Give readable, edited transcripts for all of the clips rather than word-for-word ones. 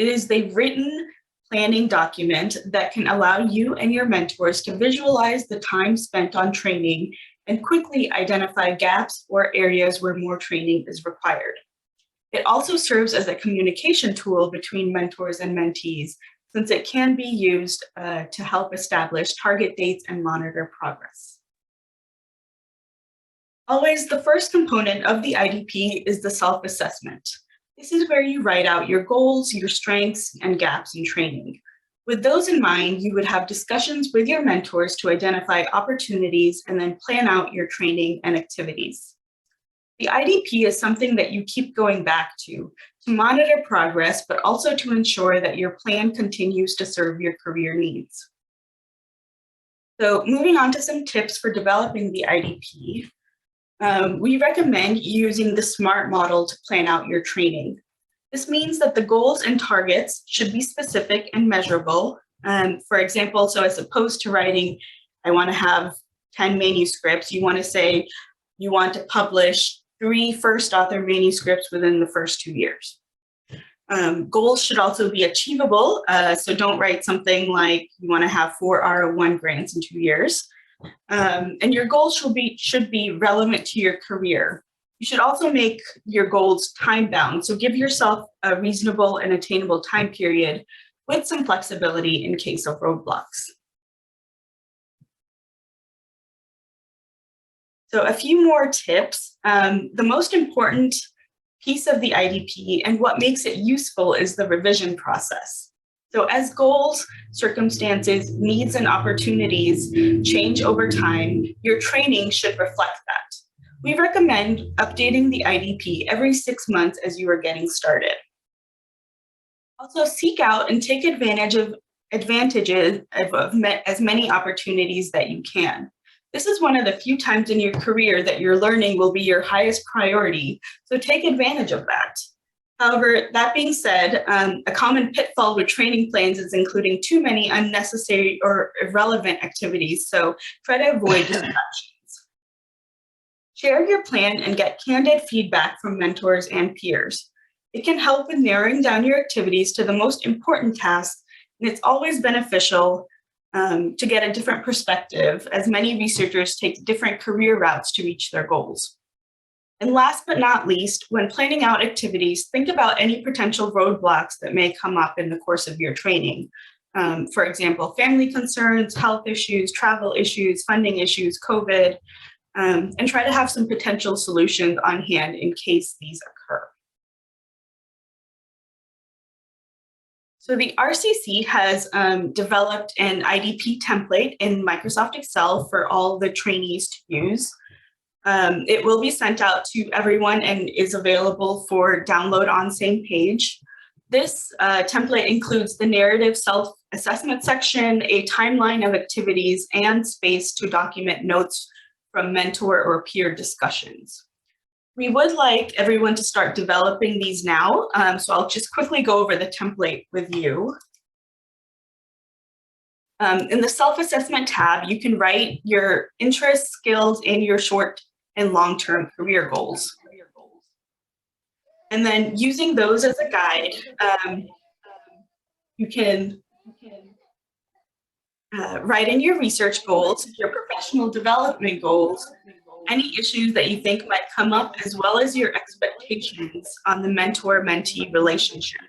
It is the written planning document that can allow you and your mentors to visualize the time spent on training and quickly identify gaps or areas where more training is required. It also serves as a communication tool between mentors and mentees, since it can be used to help establish target dates and monitor progress. Always, the first component of the IDP is the self-assessment. This is where you write out your goals, your strengths, and gaps in training. With those in mind, you would have discussions with your mentors to identify opportunities and then plan out your training and activities. The IDP is something that you keep going back to monitor progress, but also to ensure that your plan continues to serve your career needs. So moving on to some tips for developing the IDP. We recommend using the SMART model to plan out your training. This means that the goals and targets should be specific and measurable. For example, so as opposed to writing, I want to have 10 manuscripts, you want to say you want to publish 3 first author manuscripts within the first 2 years. Goals should also be achievable, so don't write something like you want to have 4 R01 grants in 2 years. And your goals should be relevant to your career. You should also make your goals time-bound, so give yourself a reasonable and attainable time period with some flexibility in case of roadblocks. So a few more tips. The most important piece of the IDP and what makes it useful is the revision process. So as goals, circumstances, needs, and opportunities change over time, your training should reflect that. We recommend updating the IDP every 6 months as you are getting started. Also, seek out and take advantages of as many opportunities that you can. This is one of the few times in your career that your learning will be your highest priority, so take advantage of that. However, that being said, a common pitfall with training plans is including too many unnecessary or irrelevant activities, so try to avoid distractions. Share your plan and get candid feedback from mentors and peers. It can help with narrowing down your activities to the most important tasks, and it's always beneficial to get a different perspective, as many researchers take different career routes to reach their goals. And last but not least, when planning out activities, think about any potential roadblocks that may come up in the course of your training. For example, family concerns, health issues, travel issues, funding issues, COVID, and try to have some potential solutions on hand in case these occur. So the RCC has developed an IDP template in Microsoft Excel for all the trainees to use. It will be sent out to everyone and is available for download on same page. This template includes the narrative self-assessment section, a timeline of activities, and space to document notes from mentor or peer discussions. We would like everyone to start developing these now, so I'll just quickly go over the template with you. In the self-assessment tab, you can write your interests, skills, and your short and long-term career goals. And then using those as a guide, you can write in your research goals, your professional development goals, any issues that you think might come up, as well as your expectations on the mentor-mentee relationship.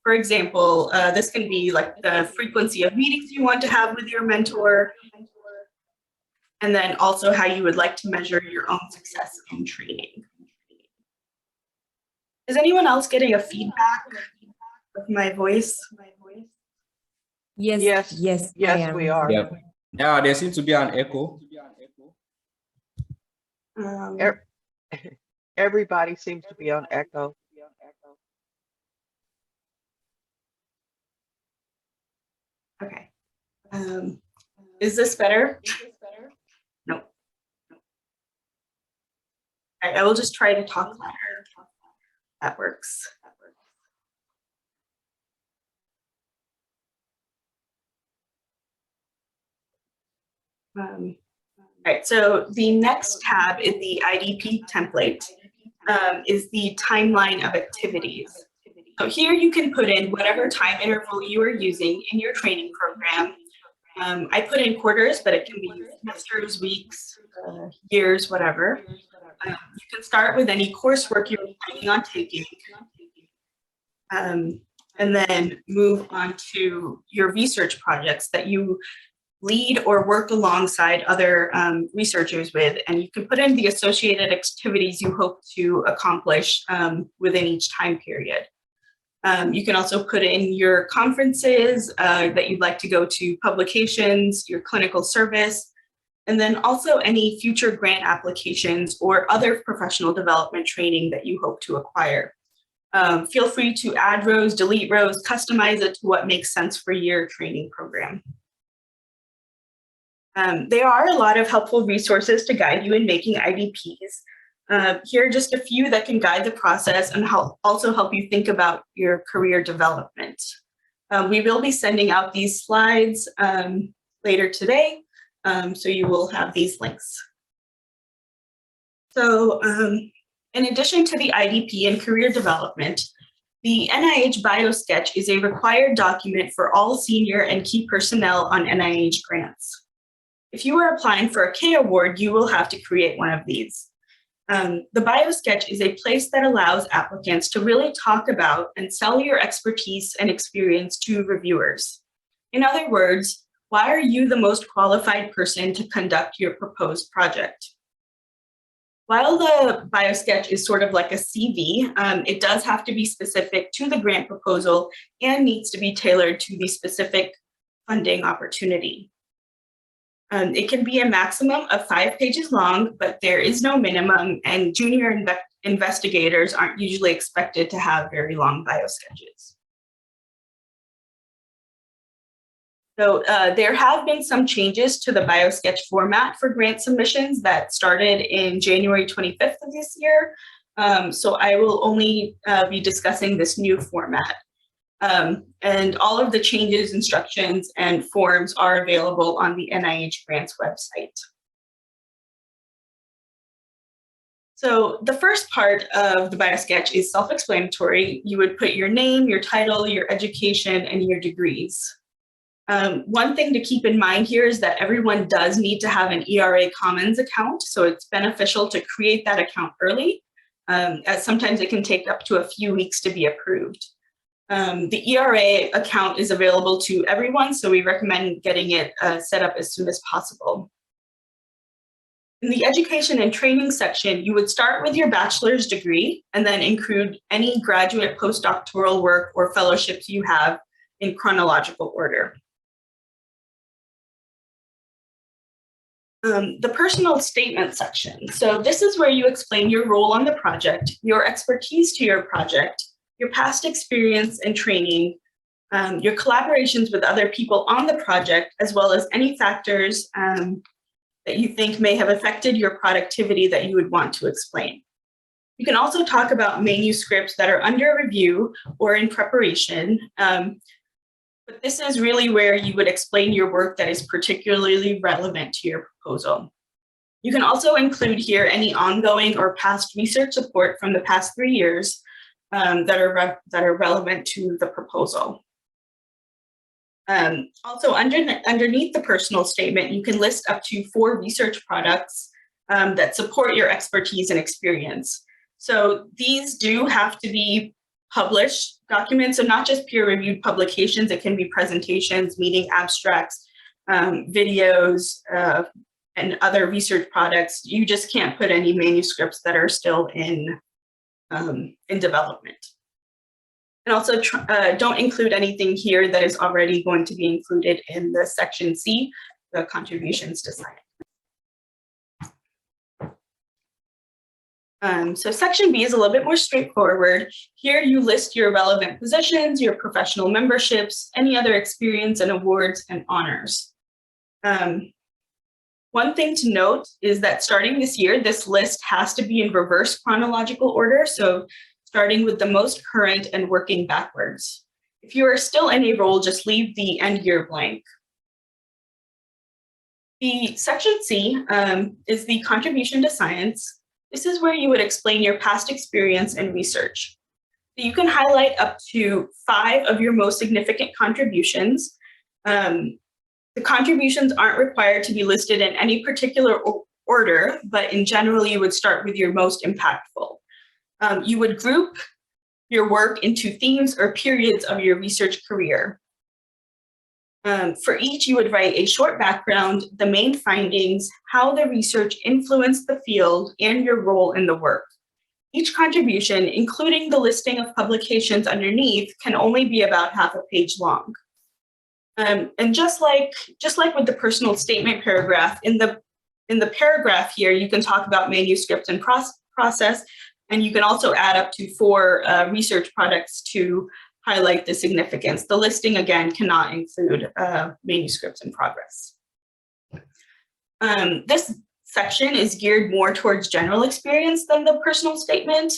For example, this can be like the frequency of meetings you want to have with your mentor, and then also how you would like to measure your own success in training. Is anyone else getting a feedback with my voice? Yes, we are. Yep. Yeah, there seems to be an echo. Everybody seems to be on echo. Okay. Is this better? No. I will just try to talk louder. That works. All right, so the next tab in the IDP template is the timeline of activities. So here you can put in whatever time interval you are using in your training program. I put in quarters, but it can be semesters, weeks, years, whatever. You can start with any coursework you're planning on taking, and then move on to your research projects that you lead or work alongside other researchers with, and you can put in the associated activities you hope to accomplish within each time period. You can also put in your conferences that you'd like to go to, publications, your clinical service, and then also any future grant applications or other professional development training that you hope to acquire. Feel free to add rows, delete rows, customize it to what makes sense for your training program. There are a lot of helpful resources to guide you in making IDPs. Here are just a few that can guide the process and also help you think about your career development. We will be sending out these slides later today, so you will have these links. So in addition to the IDP and career development, the NIH BioSketch is a required document for all senior and key personnel on NIH grants. If you are applying for a K award, you will have to create one of these. The BioSketch is a place that allows applicants to really talk about and sell your expertise and experience to reviewers. In other words, why are you the most qualified person to conduct your proposed project? While the BioSketch is sort of like a CV, it does have to be specific to the grant proposal and needs to be tailored to the specific funding opportunity. It can be a maximum of 5 pages long, but there is no minimum, and junior investigators aren't usually expected to have very long biosketches. So there have been some changes to the BioSketch format for grant submissions that started in January 25th of this year. So I will only be discussing this new format. And all of the changes, instructions, and forms are available on the NIH Grants website. So the first part of the BioSketch is self-explanatory. You would put your name, your title, your education, and your degrees. One thing to keep in mind here is that everyone does need to have an ERA Commons account, so it's beneficial to create that account early, as sometimes it can take up to a few weeks to be approved. The ERA account is available to everyone, so we recommend getting it set up as soon as possible. In the education and training section, you would start with your bachelor's degree and then include any graduate postdoctoral work or fellowships you have in chronological order. The personal statement section. So this is where you explain your role on the project, your expertise to your project, your past experience and training, your collaborations with other people on the project, as well as any factors that you think may have affected your productivity that you would want to explain. You can also talk about manuscripts that are under review or in preparation, but this is really where you would explain your work that is particularly relevant to your proposal. You can also include here any ongoing or past research support from the past 3 years that are relevant to the proposal. Also, underneath the personal statement, you can list up to 4 research products that support your expertise and experience. So these do have to be published documents, so not just peer-reviewed publications. It can be presentations, meeting abstracts, videos, and other research products. You just can't put any manuscripts that are still in development. And also don't include anything here that is already going to be included in the section C, the contributions to science. So section B is a little bit more straightforward. Here you list your relevant positions, your professional memberships, any other experience and awards and honors. One thing to note is that starting this year, this list has to be in reverse chronological order. So starting with the most current and working backwards. If you are still in a role, just leave the end year blank. The section C is the contribution to science. This is where you would explain your past experience and research. You can highlight up to 5 of your most significant contributions. The contributions aren't required to be listed in any particular order, but in general, you would start with your most impactful. You would group your work into themes or periods of your research career. For each, you would write a short background, the main findings, how the research influenced the field, and your role in the work. Each contribution, including the listing of publications underneath, can only be about half a page long. And just like with the personal statement paragraph, in the paragraph here, you can talk about manuscripts and process, and you can also add up to 4 research products to highlight the significance. The listing, again, cannot include manuscripts in progress. This section is geared more towards general experience than the personal statement.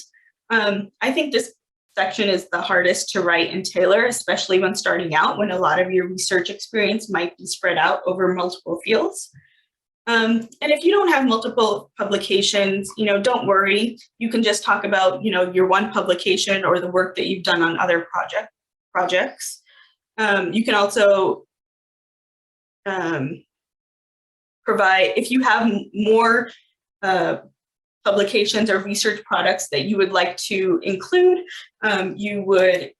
I think this section is the hardest to write and tailor, especially when starting out, when a lot of your research experience might be spread out over multiple fields. And if you don't have multiple publications, don't worry. You can just talk about, your one publication or the work that you've done on other projects. You can also provide, if you have more publications or research products that you would like to include, you would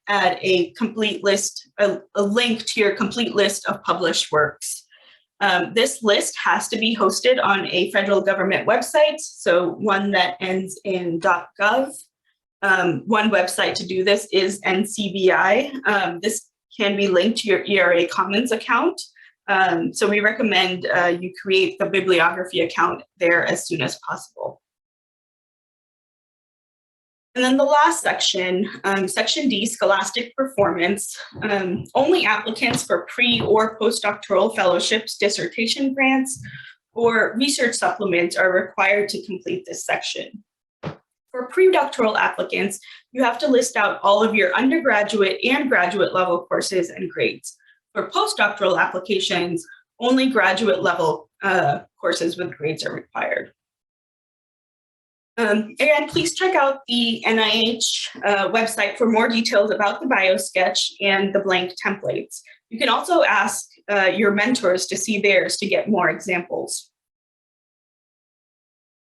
add a complete list, a link to your complete list of published works. This list has to be hosted on a federal government website, so one that ends in .gov. One website to do this is NCBI. This can be linked to your ERA Commons account. So we recommend you create the bibliography account there as soon as possible. And then the last section, Section D, Scholastic Performance. Only applicants for pre- or postdoctoral fellowships, dissertation grants, or research supplements are required to complete this section. For pre-doctoral applicants, you have to list out all of your undergraduate and graduate level courses and grades. For postdoctoral applications, only graduate level courses with grades are required. And please check out the NIH website for more details about the BioSketch and the blank templates. You can also ask your mentors to see theirs to get more examples.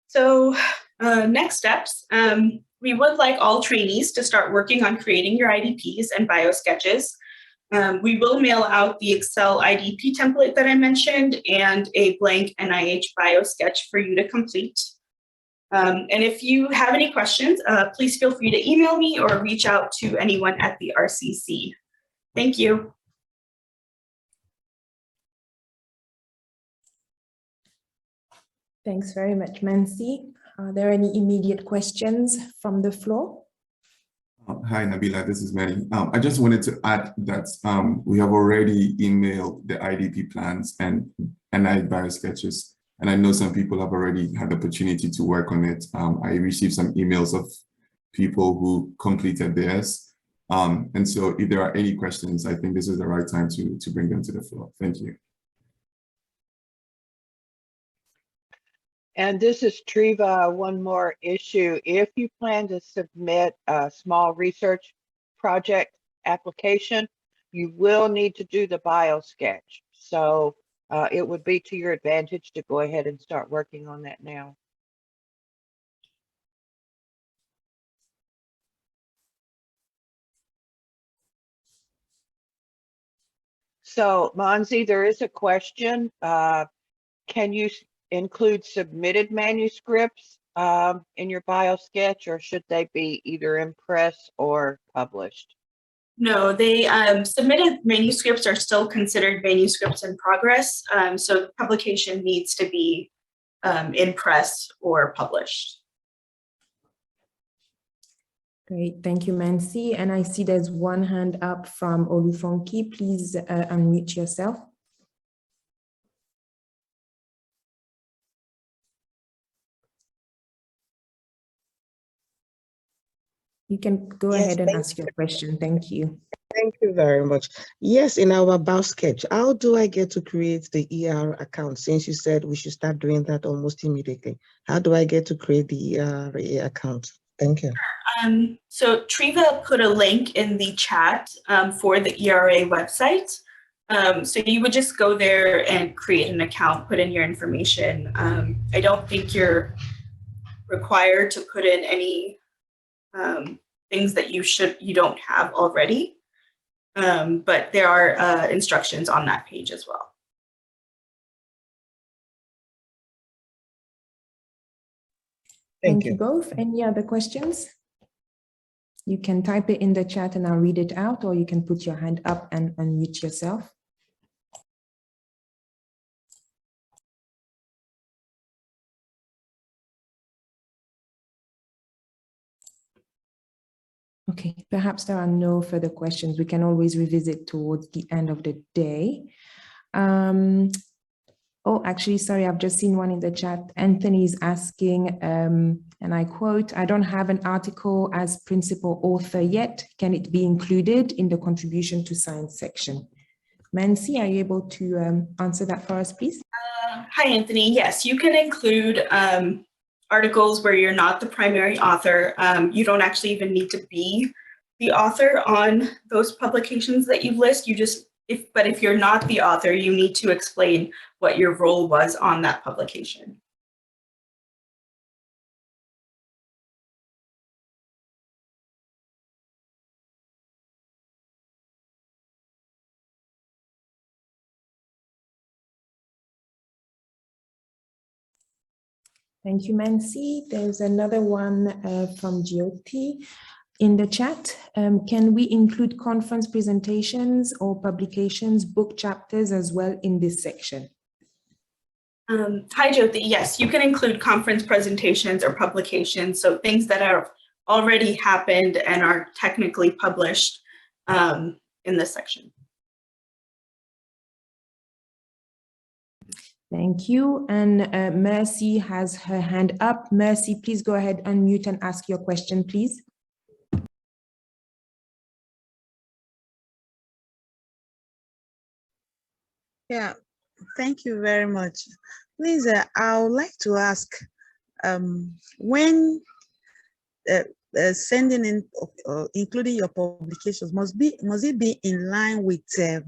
So next steps, we would like all trainees to start working on creating your IDPs and BioSketches. We will mail out the Excel IDP template that I mentioned and a blank NIH BioSketch for you to complete. And if you have any questions, please feel free to email me or reach out to anyone at the RCC. Thank you. Thanks very much, Mansi. Are there any immediate questions from the floor? Hi, Nabila, this is Mary. I just wanted to add that we have already emailed the IDP plans and NIH BioSketches. And I know some people have already had the opportunity to work on it. I received some emails of people who completed theirs. And so if there are any questions, I think this is the right time to bring them to the floor. Thank you. And this is Treva, one more issue. If you plan to submit a small research project application, you will need to do the BioSketch. So it would be to your advantage to go ahead and start working on that now. So Mansi, there is a question. Can you include submitted manuscripts in your BioSketch, or should they be either in press or published? No, they submitted manuscripts are still considered manuscripts in progress. So the publication needs to be in press or published. Great, thank you, Mansi. And I see there's one hand up from Olufonki. Please unmute yourself. You can go ahead and ask your question. Thank you. Thank you very much. Yes, in our BioSketch, how do I get to create the ER account? Since you said we should start doing that almost immediately, how do I get to create the ERA account? Thank you. So Triva put a link in the chat for the ERA website. So you would just go there and create an account, put in your information. I don't think you're required to put in any things that you don't have already, but there are instructions on that page as well. Thank you both. Any other questions? You can type it in the chat and I'll read it out, or you can put your hand up and unmute yourself. Okay, perhaps there are no further questions. We can always revisit towards the end of the day. Oh, actually, sorry, I've just seen one in the chat. Anthony is asking, and I quote, "I don't have an article as principal author yet. Can it be included in the contribution to science section?" Mansi, are you able to answer that for us, please? Hi, Anthony. Yes, you can include articles where you're not the primary author. You don't actually even need to be the author on those publications that you list. But if you're not the author, you need to explain what your role was on that publication. Thank you, Mansi. There's another one from Jyoti in the chat. Can we include conference presentations or publications, book chapters as well in this section? Hi, Jyoti. Yes, you can include conference presentations or publications, so things that have already happened and are technically published in this section. Thank you. And Mercy has her hand up. Mercy, please go ahead, unmute and ask your question, please. Yeah, thank you very much. Please, I would like to ask, when sending in, including your publications, must it be in line with the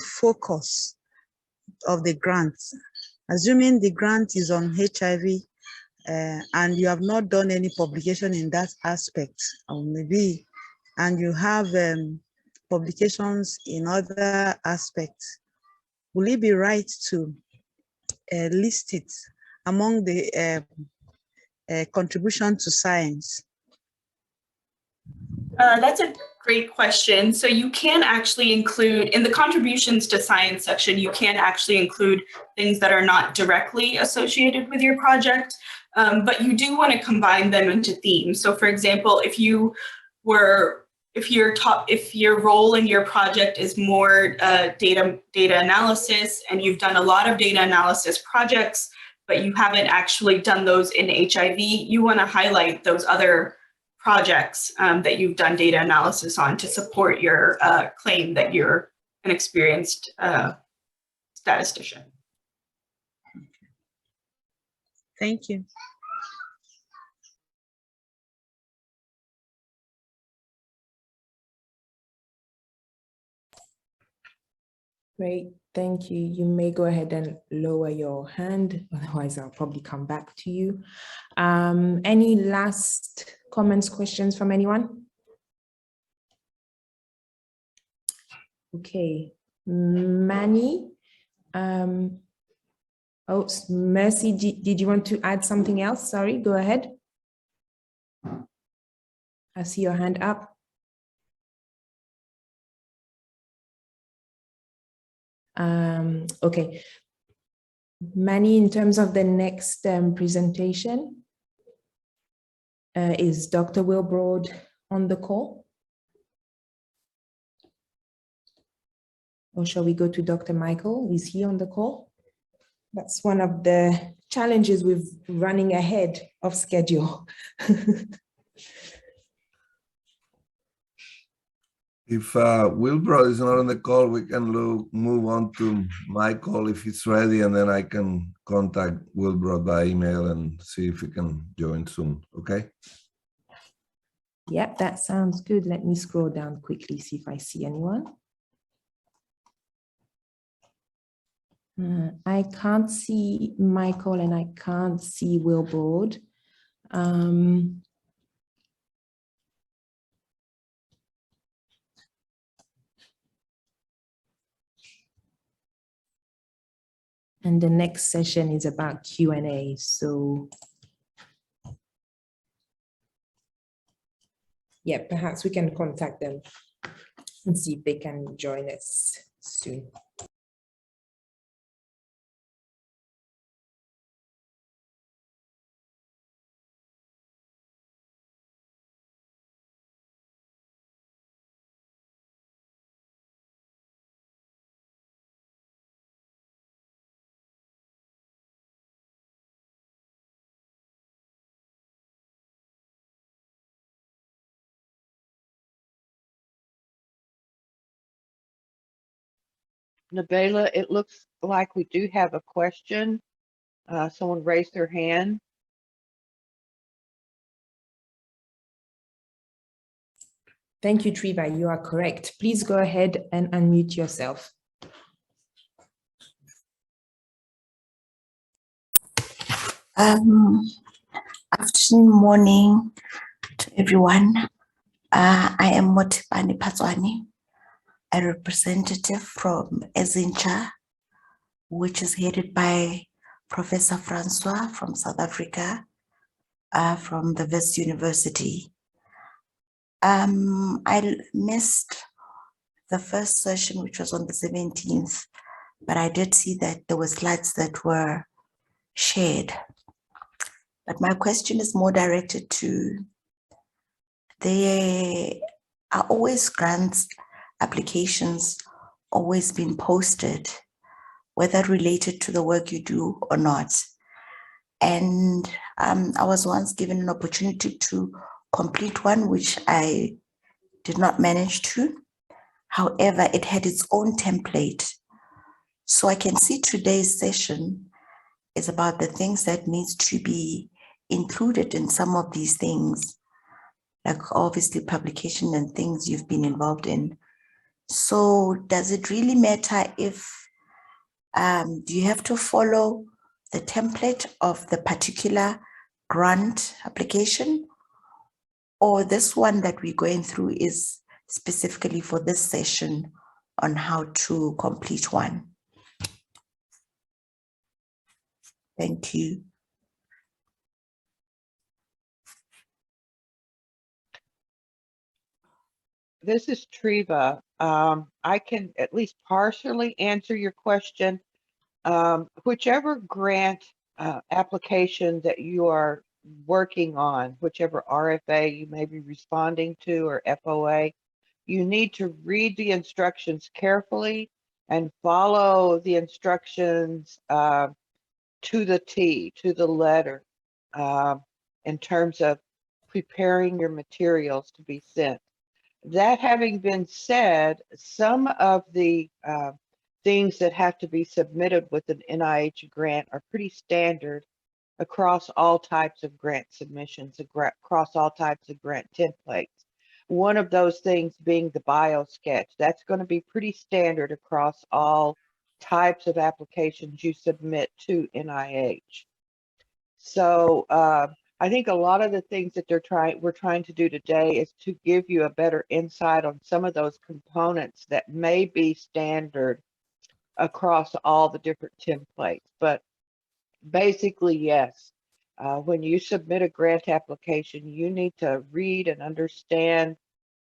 focus of the grant? Assuming the grant is on HIV and you have not done any publication in that aspect, or maybe, and you have publications in other aspects, will it be right to list it among the contribution to science? That's a great question. So you can actually include, in the contributions to science section, you can actually include things that are not directly associated with your project, but you do want to combine them into themes. So for example, if your role in your project is more data analysis, and you've done a lot of data analysis projects, but you haven't actually done those in HIV, you want to highlight those other projects that you've done data analysis on to support your claim that you're an experienced statistician. Thank you. Great, thank you. You may go ahead and lower your hand, otherwise I'll probably come back to you. Any last comments, questions from anyone? Okay, Manny. Oh, Mercy, did you want to add something else? Sorry, go ahead. I see your hand up. Okay, Manny, in terms of the next presentation, is Dr. Wilbrod on the call? Or shall we go to Dr. Michael? Is he on the call? That's one of the challenges with running ahead of schedule. If Wilbro is not on the call, we can move on to my call if it's ready, and then I can contact Wilbro by email and see if he can join soon. Okay. Yep, that sounds good. Let me scroll down quickly, see if I see anyone. I can't see Michael and I can't see Wilbrod. And the next session is about Q&A. So yeah, perhaps we can contact them and see if they can join us soon. Nabila, it looks like we do have a question. Someone raised their hand. Thank you, Triva. You are correct. Please go ahead and unmute yourself. Afternoon, morning to everyone. I am Motipani Patswani, a representative from Ezincha, which is headed by Professor Francois from South Africa, from the Wits University. I missed the first session, which was on the 17th, but I did see that there were slides that were shared. But my question is more directed to, there are always grants applications always being posted, whether related to the work you do or not. And I was once given an opportunity to complete one, which I did not manage to. However, it had its own template. So I can see today's session is about the things that needs to be included in some of these things, like obviously publication and things you've been involved in. So does it really matter if, do you have to follow the template of the particular grant application, or this one that we're going through is specifically for this session on how to complete one? Thank you. This is Triva. I can at least partially answer your question. Whichever grant application that you are working on, whichever RFA you may be responding to or FOA, you need to read the instructions carefully and follow the instructions to the T, to the letter, in terms of preparing your materials to be sent. That having been said, some of the things that have to be submitted with an NIH grant are pretty standard across all types of grant submissions, across all types of grant templates. One of those things being the biosketch. That's going to be pretty standard across all types of applications you submit to NIH. So I think a lot of the things that we're trying to do today is to give you a better insight on some of those components that may be standard across all the different templates. But basically, yes, when you submit a grant application, you need to read and understand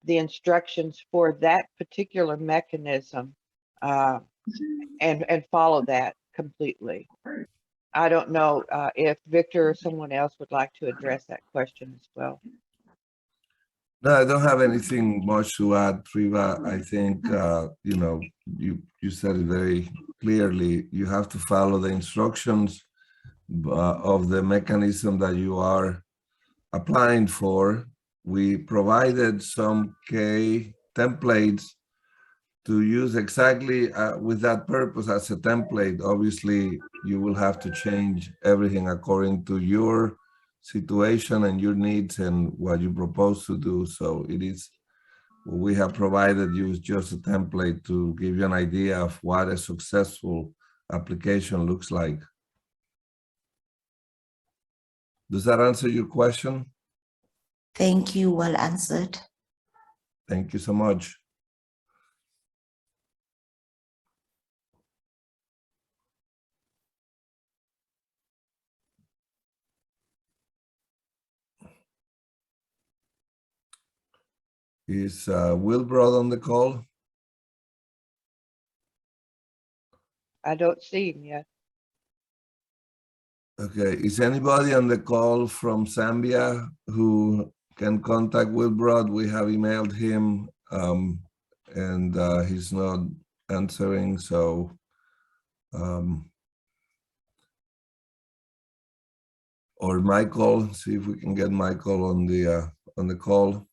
the instructions for that particular mechanism and follow that completely. I don't know if Victor or someone else would like to address that question as well. No, I don't have anything much to add, Triva. I think, you know, you said it very clearly. You have to follow the instructions of the mechanism that you are applying for. We provided some key templates to use exactly with that purpose as a template. Obviously, you will have to change everything according to your situation and your needs and what you propose to do. So it is, we have provided you just a template to give you an idea of what a successful application looks like. Does that answer your question? Thank you, well answered. Thank you so much. Is Wilbrod on the call? I don't see him yet. Okay, is anybody on the call from Zambia who can contact Wilbrod? We have emailed him and he's not answering, so or Michael, see if we can get Michael on the call.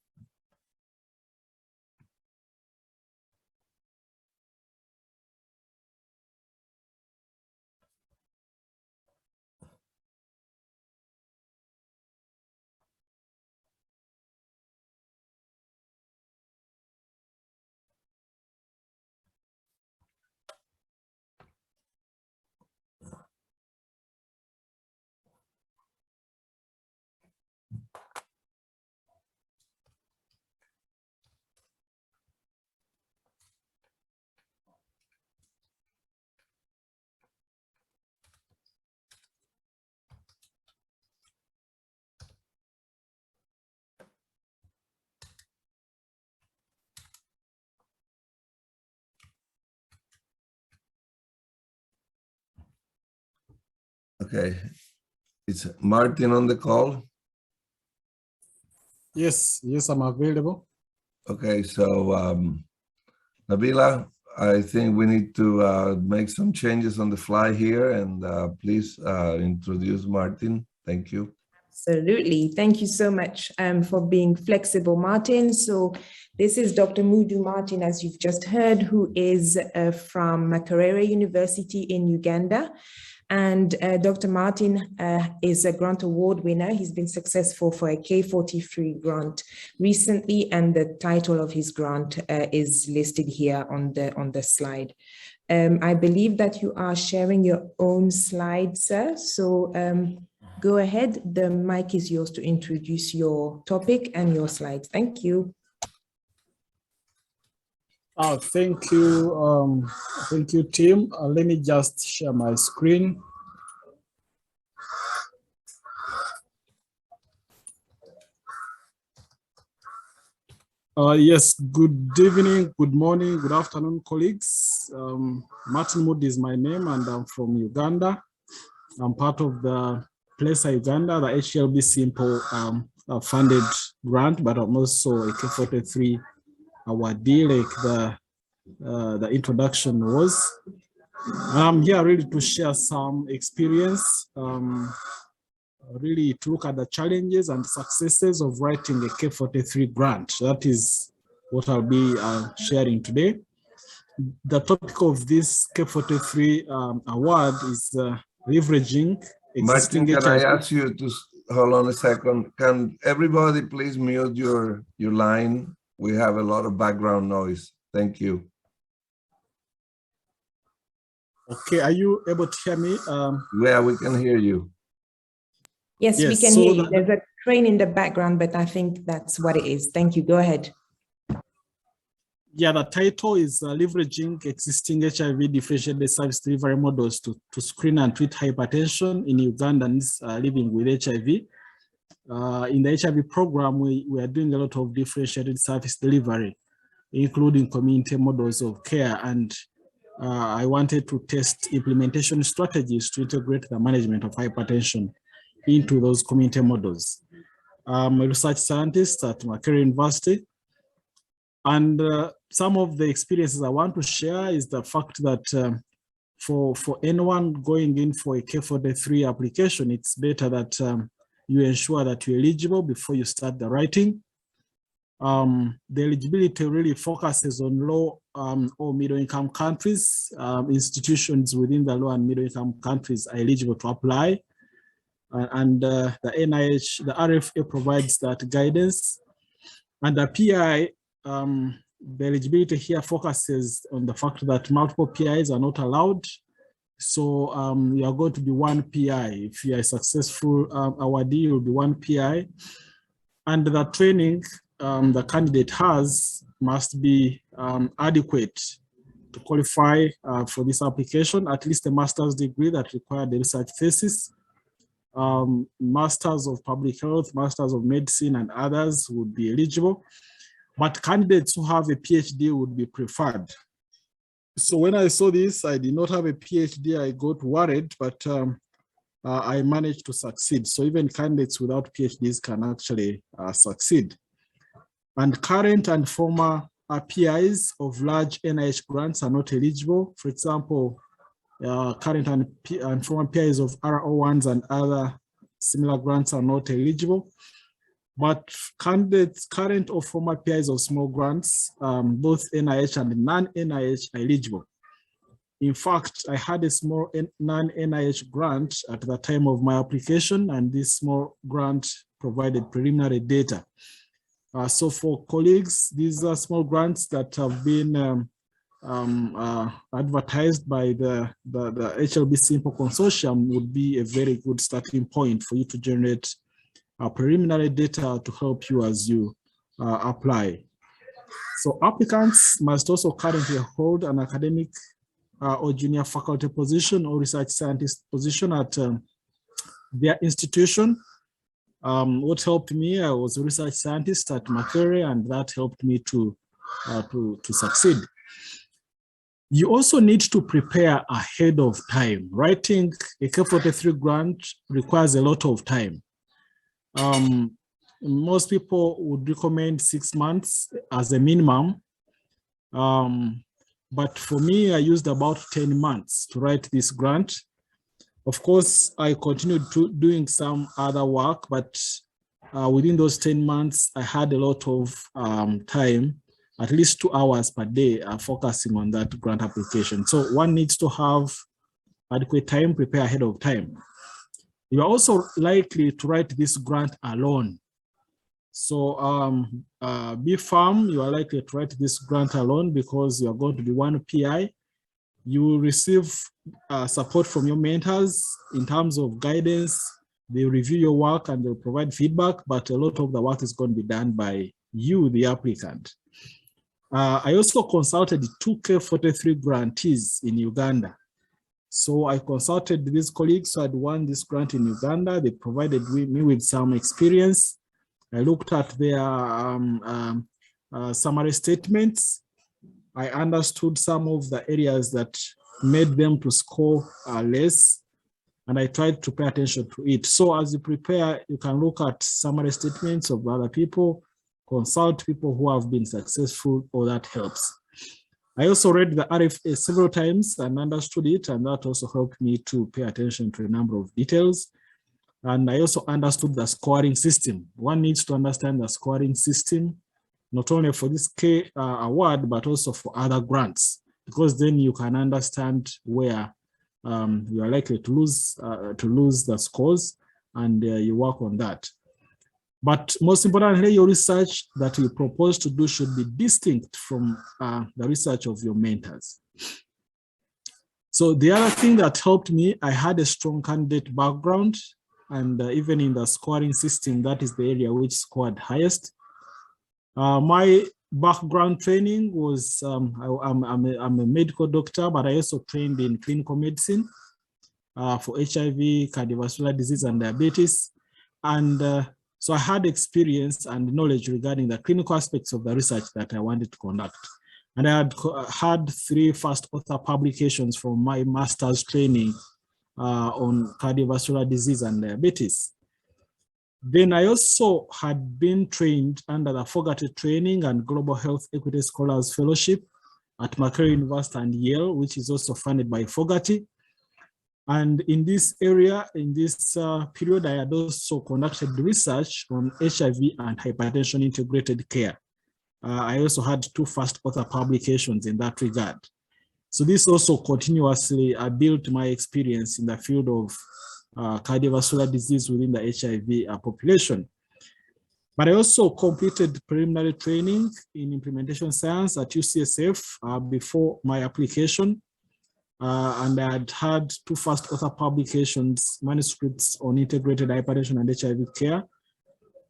Okay, is Martin on the call? Yes, I'm available. Okay, so Nabila, I think we need to make some changes on the fly here, and please introduce Martin. Thank you. Absolutely. Thank you so much for being flexible, Martin. So this is Dr. Mudu Martin, as you've just heard, who is from Makerere University in Uganda. And Dr. Martin is a grant award winner. He's been successful for a K43 grant recently, and the title of his grant is listed here on the slide. I believe that you are sharing your own slides, sir. So go ahead. The mic is yours to introduce your topic and your slides. Thank you. Thank you, team. Let me just share my screen. Yes, good evening, good morning, good afternoon, colleagues. Martin Mood is my name, and I'm from Uganda. I'm part of the PLESA Uganda, the HLB Simple funded grant, but I'm also a K43 awardee, like the introduction was. I'm here really to share some experience, really to look at the challenges and successes of writing a K43 grant. That is what I'll be sharing today. The topic of this K43 award is leveraging existing Martin, can I ask you to hold on a second? Can everybody please mute your line? We have a lot of background noise. Thank you. Okay, are you able to hear me? Yeah, we can hear you. Yes, we can hear you. There's a train in the background, but I think that's what it is. Thank you. Go ahead. Yeah, the title is leveraging existing HIV differentiated service delivery models to screen and treat hypertension in Ugandans living with HIV. In the HIV program, we are doing a lot of differentiated service delivery, including community models of care, and I wanted to test implementation strategies to integrate the management of hypertension into those community models. I'm a research scientist at Makerere University, and some of the experiences I want to share is the fact that for anyone going in for a K43 application, it's better that you ensure that you're eligible before you start the writing. The eligibility really focuses on low or middle income countries. Institutions within the low and middle income countries are eligible to apply. And the NIH, the RFA provides that guidance. And the PI, the eligibility here focuses on the fact that multiple PIs are not allowed. So you are going to be one PI. If you are a successful awardee, you will be one PI. And the training the candidate has must be adequate to qualify for this application, at least a master's degree that required the research thesis. Masters of public health, masters of medicine, and others would be eligible, but candidates who have a PhD would be preferred. So when I saw this, I did not have a PhD, I got worried, but I managed to succeed. So even candidates without PhDs can actually succeed. And current and former PIs of large NIH grants are not eligible. For example, current and former PIs of RO1s and other similar grants are not eligible. But candidates, current or former PIs of small grants, both NIH and non-NIH are eligible. In fact, I had a small non-NIH grant at the time of my application, and this small grant provided preliminary data. So for colleagues, these are small grants that have been advertised by the HLB Simple Consortium would be a very good starting point for you to generate preliminary data to help you as you apply. So applicants must also currently hold an academic or junior faculty position or research scientist position at their institution. What helped me, I was a research scientist at Makerere, and that helped me to succeed. You also need to prepare ahead of time. Writing a K43 grant requires a lot of time. Most people would recommend 6 months as a minimum. But for me, I used about 10 months to write this grant. Of course, I continued doing some other work, but within those 10 months, I had a lot of time, at least 2 hours per day, focusing on that grant application. So one needs to have adequate time, prepare ahead of time. You are also likely to write this grant alone. So be firm, you are likely to write this grant alone because you are going to be one PI. You will receive support from your mentors in terms of guidance. They review your work and they'll provide feedback, but a lot of the work is going to be done by you, the applicant. I also consulted 2 K43 grantees in Uganda. So I consulted these colleagues who had won this grant in Uganda. They provided me with some experience. I looked at their summary statements. I understood some of the areas that made them to score less, and I tried to pay attention to it. So as you prepare, you can look at summary statements of other people, consult people who have been successful, or that helps. I also read the RFA several times and understood it, and that also helped me to pay attention to a number of details. And I also understood the scoring system. One needs to understand the scoring system, not only for this K award, but also for other grants, because then you can understand where you are likely to lose the scores, and you work on that. But most importantly, your research that you propose to do should be distinct from the research of your mentors. So the other thing that helped me, I had a strong candidate background, and even in the scoring system, that is the area which scored highest. My background training was, I'm a medical doctor, but I also trained in clinical medicine for HIV, cardiovascular disease, and diabetes. And so I had experience and knowledge regarding the clinical aspects of the research that I wanted to conduct. And I had 3 first author publications from my master's training on cardiovascular disease and diabetes. Then I also had been trained under the Fogarty Training and Global Health Equity Scholars Fellowship at Makerere University and Yale, which is also funded by Fogarty. And in this area, in this period, I had also conducted research on HIV and hypertension integrated care. I also had 2 first author publications in that regard. So this also continuously built my experience in the field of cardiovascular disease within the HIV population. But I also completed preliminary training in implementation science at UCSF before my application. And I had 2 first author publications, manuscripts on integrated hypertension and HIV care.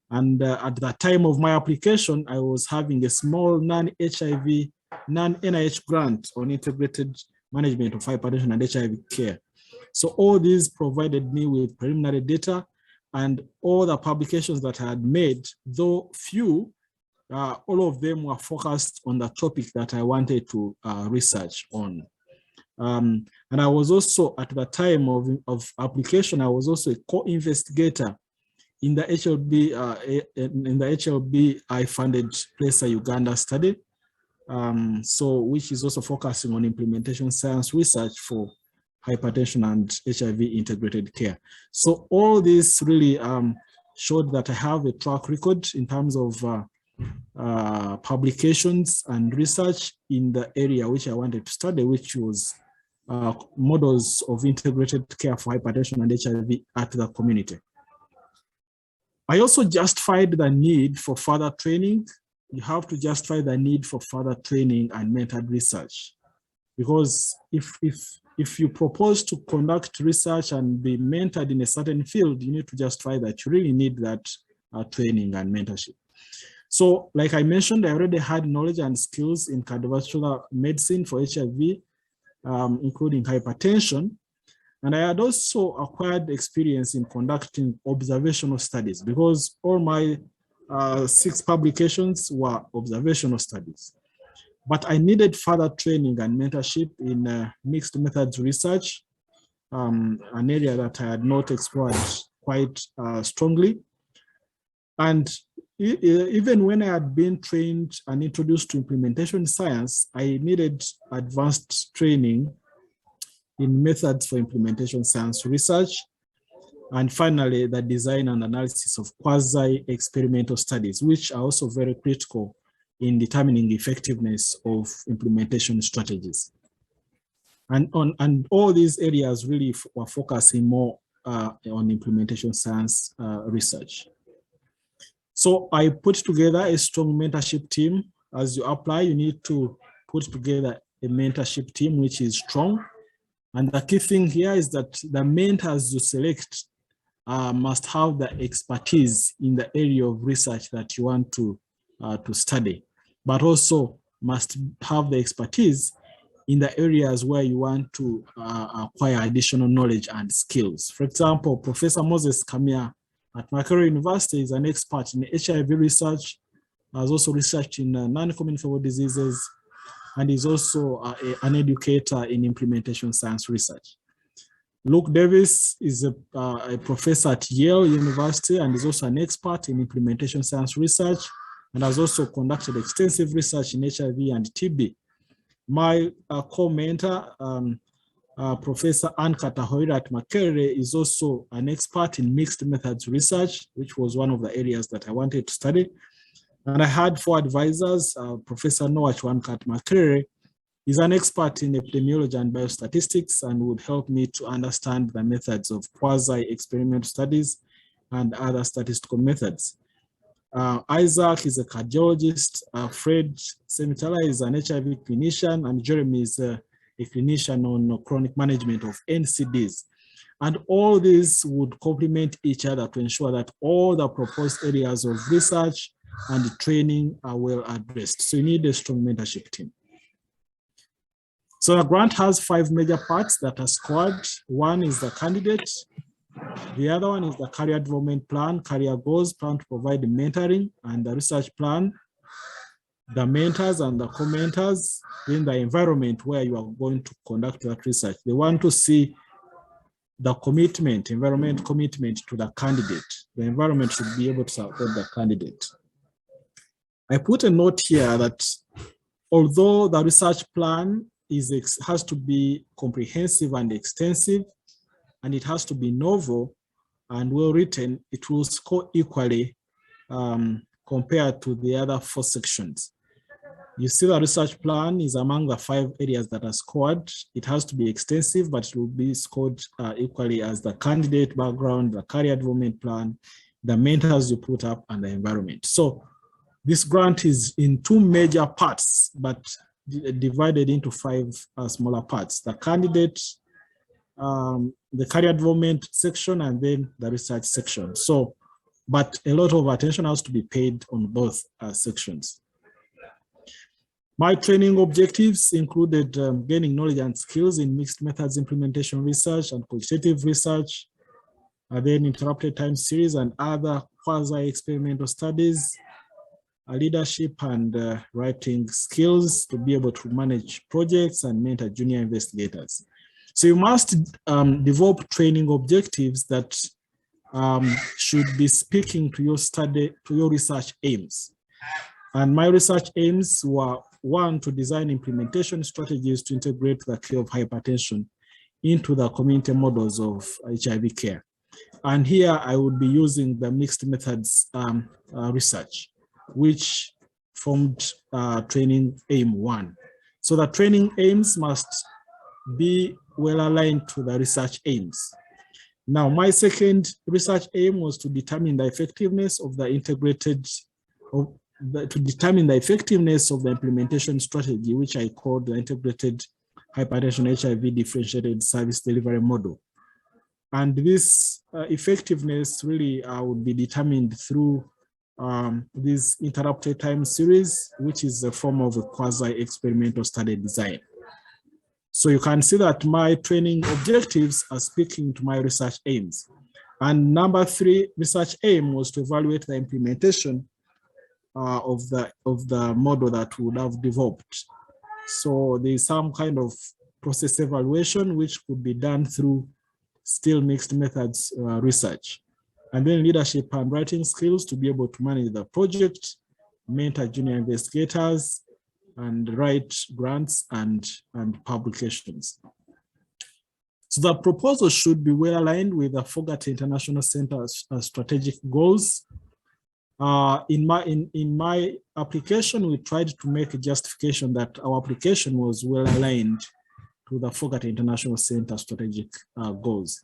And at the time of my application, I was having a small non-HIV, non-NIH grant on integrated management of hypertension and HIV care. So all these provided me with preliminary data, and all the publications that I had made, though few, all of them were focused on the topic that I wanted to research on. And I was also, at the time of application, I was also a co-investigator in the HLB I funded PLESA Uganda study, which is also focusing on implementation science research for hypertension and HIV integrated care. So all this really showed that I have a track record in terms of publications and research in the area which I wanted to study, which was models of integrated care for hypertension and HIV at the community. I also justified the need for further training. You have to justify the need for further training and mentored research, because if you propose to conduct research and be mentored in a certain field, you need to justify that you really need that training and mentorship. So like I mentioned, I already had knowledge and skills in cardiovascular medicine for HIV, including hypertension. And I had also acquired experience in conducting observational studies, because all my 6 publications were observational studies. But I needed further training and mentorship in mixed methods research, an area that I had not explored quite strongly. And even when I had been trained and introduced to implementation science, I needed advanced training in methods for implementation science research. And finally, the design and analysis of quasi-experimental studies, which are also very critical in determining the effectiveness of implementation strategies. And all these areas really were focusing more on implementation science research. So I put together a strong mentorship team. As you apply, you need to put together a mentorship team which is strong. And the key thing here is that the mentors you select must have the expertise in the area of research that you want to study, but also must have the expertise in the areas where you want to acquire additional knowledge and skills. For example, Professor Moses Kamia at Makerere University is an expert in HIV research, has also researched in non-communicable diseases, and is also an educator in implementation science research. Luke Davis is a professor at Yale University and is also an expert in implementation science research, and has also conducted extensive research in HIV and TB. My co-mentor, Professor Ann Katahoira at Makerere, is also an expert in mixed methods research, which was one of the areas that I wanted to study. And I had 4 advisors. Professor Noah Chwanka at Makerere is an expert in epidemiology and biostatistics and would help me to understand the methods of quasi-experimental studies and other statistical methods. Isaac is a cardiologist. Fred Semitala is an HIV clinician, and Jeremy is a clinician on chronic management of NCDs. And all these would complement each other to ensure that all the proposed areas of research and training are well addressed. So you need a strong mentorship team. So the grant has 5 major parts that are scored. One is the candidate. The other one is the career development plan, career goals, plan to provide mentoring, and the research plan, the mentors and the co-mentors, in the environment where you are going to conduct that research. They want to see the commitment, environment commitment to the candidate. The environment should be able to support the candidate. I put a note here that although the research plan has to be comprehensive and extensive, and it has to be novel and well written, it will score equally compared to the other 4 sections. You see the research plan is among the 5 areas that are scored. It has to be extensive, but it will be scored equally as the candidate background, the career development plan, the mentors you put up, and the environment. So this grant is in 2 major parts, but divided into 5 smaller parts: the candidate, the career development section, and then the research section. So, but a lot of attention has to be paid on both sections. My training objectives included gaining knowledge and skills in mixed methods implementation research and qualitative research, then interrupted time series and other quasi-experimental studies, leadership and writing skills to be able to manage projects and mentor junior investigators. So you must develop training objectives that should be speaking to your study, to your research aims. And my research aims were: 1, to design implementation strategies to integrate the care of hypertension into the community models of HIV care. And here I would be using the mixed methods research, which formed training aim 1. So the training aims must be well aligned to the research aims. Now, my second research aim was to determine the effectiveness of the implementation strategy, which I called the integrated hypertension HIV differentiated service delivery model. And this effectiveness really would be determined through this interrupted time series, which is a form of a quasi-experimental study design. So you can see that my training objectives are speaking to my research aims. And number 3 research aim was to evaluate the implementation of the model that we would have developed. So there's some kind of process evaluation which could be done through still mixed methods research. And then leadership and writing skills to be able to manage the project, mentor junior investigators, and write grants and publications. So the proposal should be well aligned with the Fogarty International Center's strategic goals. In my application, we tried to make a justification that our application was well aligned to the Fogarty International Center strategic goals.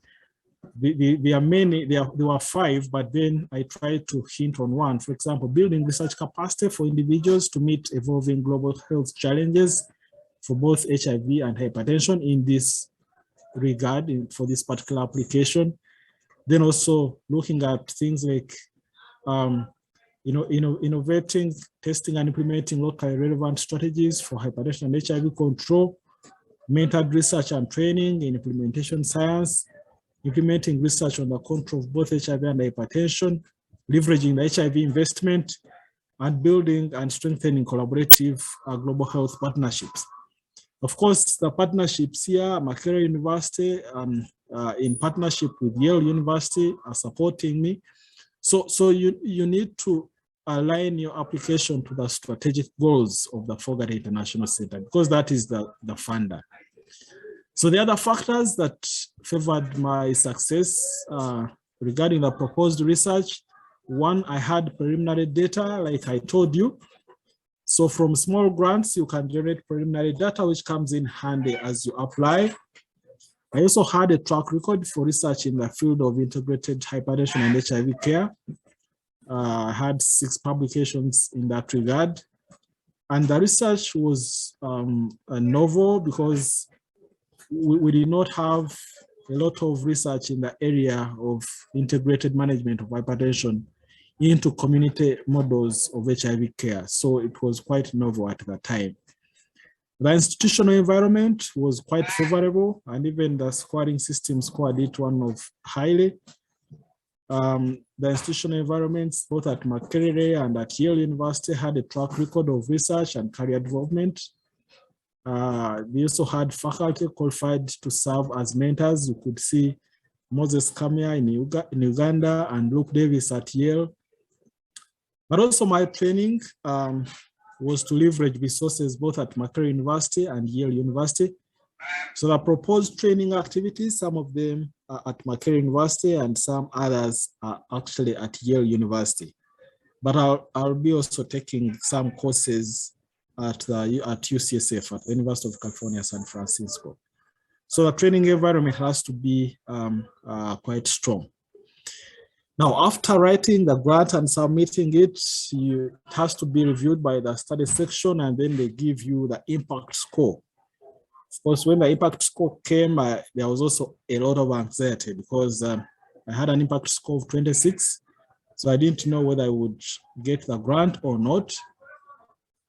There are many, there were 5, but then I tried to hint on 1. For example, building research capacity for individuals to meet evolving global health challenges for both HIV and hypertension in this regard for this particular application. Then also looking at things like innovating, testing and implementing locally relevant strategies for hypertension and HIV control, mentored research and training in implementation science, implementing research on the control of both HIV and hypertension, leveraging the HIV investment, and building and strengthening collaborative global health partnerships. Of course, the partnerships here, Makerere University, in partnership with Yale University, are supporting me. So you need to align your application to the strategic goals of the Fogarty International Center, because that is the funder. So the other factors that favored my success regarding the proposed research: 1, I had preliminary data, like I told you. So from small grants, you can generate preliminary data, which comes in handy as you apply. I also had a track record for research in the field of integrated hypertension and HIV care. I had 6 publications in that regard. And the research was novel because we did not have a lot of research in the area of integrated management of hypertension into community models of HIV care. So it was quite novel at the time. The institutional environment was quite favorable, and even the scoring system scored it one of highly. The institutional environments, both at Makerere and at Yale University, had a track record of research and career development. They also had faculty qualified to serve as mentors. You could see Moses Kamia in Uganda and Luke Davis at Yale. But also my training was to leverage resources both at Makerere University and Yale University. So the proposed training activities, some of them are at Makerere University and some others are actually at Yale University. But I'll be also taking some courses at UCSF, at the University of California, San Francisco. So the training environment has to be quite strong. Now, after writing the grant and submitting it, it has to be reviewed by the study section, and then they give you the impact score. Of course, when the impact score came, there was also a lot of anxiety because I had an impact score of 26. So I didn't know whether I would get the grant or not.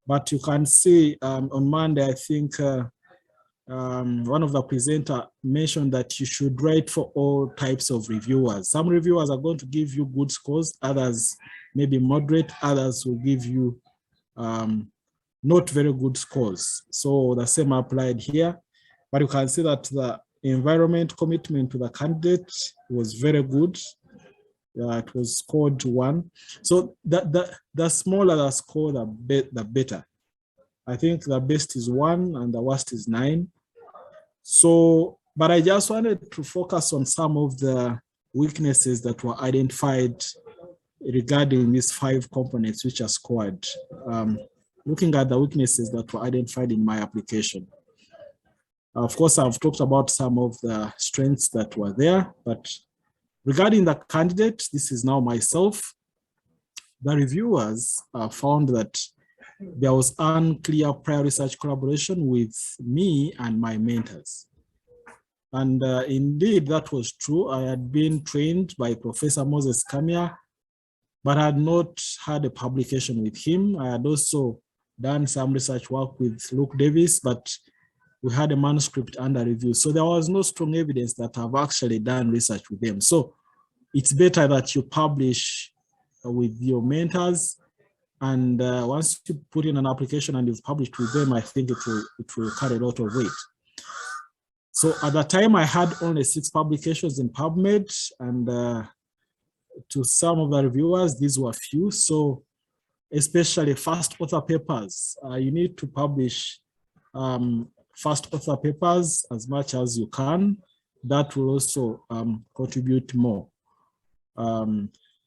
But you can see on Monday, I think one of the presenter mentioned that you should write for all types of reviewers. Some reviewers are going to give you good scores, others maybe moderate, others will give you not very good scores. So the same applied here, but you can see that the environment commitment to the candidate was very good. It was scored 1. So the smaller the score, the better. I think the best is 1 and the worst is 9. So, but I just wanted to focus on some of the weaknesses that were identified regarding these 5 components which are scored. Looking at the weaknesses that were identified in my application. Of course, I've talked about some of the strengths that were there, but regarding the candidate, this is now myself. The reviewers found that there was unclear prior research collaboration with me and my mentors. And indeed, that was true. I had been trained by Professor Moses Kamia, but I had not had a publication with him. I had also done some research work with Luke Davis, but we had a manuscript under review. So there was no strong evidence that I've actually done research with them. So it's better that you publish with your mentors. And once you put in an application and you've published with them, I think it will carry a lot of weight. So at the time, I had only 6 publications in PubMed, and to some of the reviewers, these were few. So especially first author papers, you need to publish first author papers as much as you can. That will also contribute more.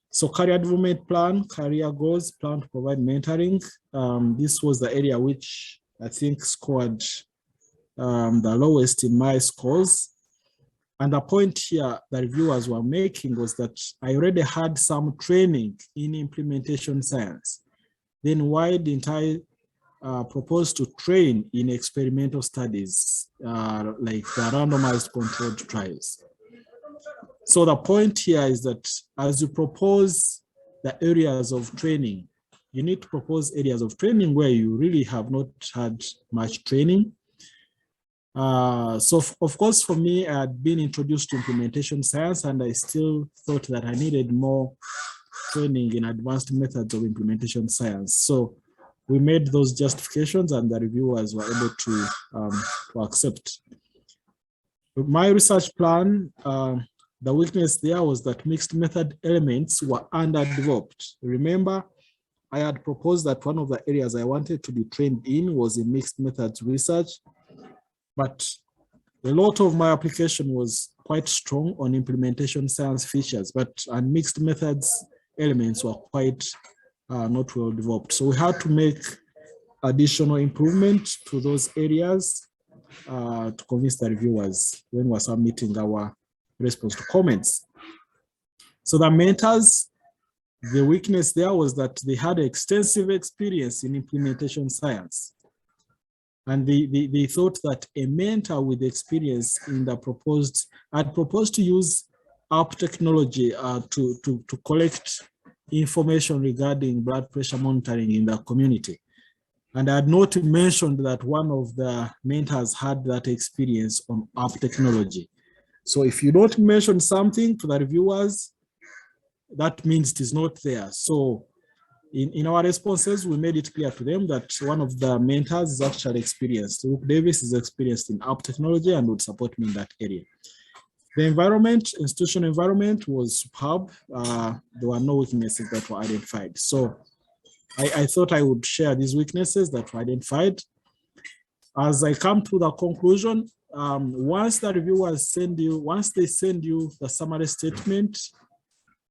So career development plan, career goals, plan to provide mentoring. This was the area which I think scored the lowest in my scores. And the point here the reviewers were making was that I already had some training in implementation science. Then why didn't I propose to train in experimental studies, like the randomized controlled trials? So the point here is that as you propose the areas of training, you need to propose areas of training where you really have not had much training. So of course, for me, I had been introduced to implementation science, and I still thought that I needed more training in advanced methods of implementation science. So we made those justifications, and the reviewers were able to accept. My research plan, the weakness there was that mixed method elements were underdeveloped. Remember, I had proposed that one of the areas I wanted to be trained in was in mixed methods research, but a lot of my application was quite strong on implementation science features, but mixed methods elements were quite not well developed. So we had to make additional improvement to those areas to convince the reviewers when we're submitting our response to comments. So the mentors, the weakness there was that they had extensive experience in implementation science. And they thought that a mentor with experience in the had proposed to use app technology to collect information regarding blood pressure monitoring in the community. And I had not mentioned that one of the mentors had that experience on app technology. So if you don't mention something to the reviewers, that means it is not there. So in our responses, we made it clear to them that one of the mentors is actually experienced. Luke Davis is experienced in app technology and would support me in that area. The environment, institutional environment was superb. There were no weaknesses that were identified. So I thought I would share these weaknesses that were identified. As I come to the conclusion, once the reviewers once they send you the summary statement,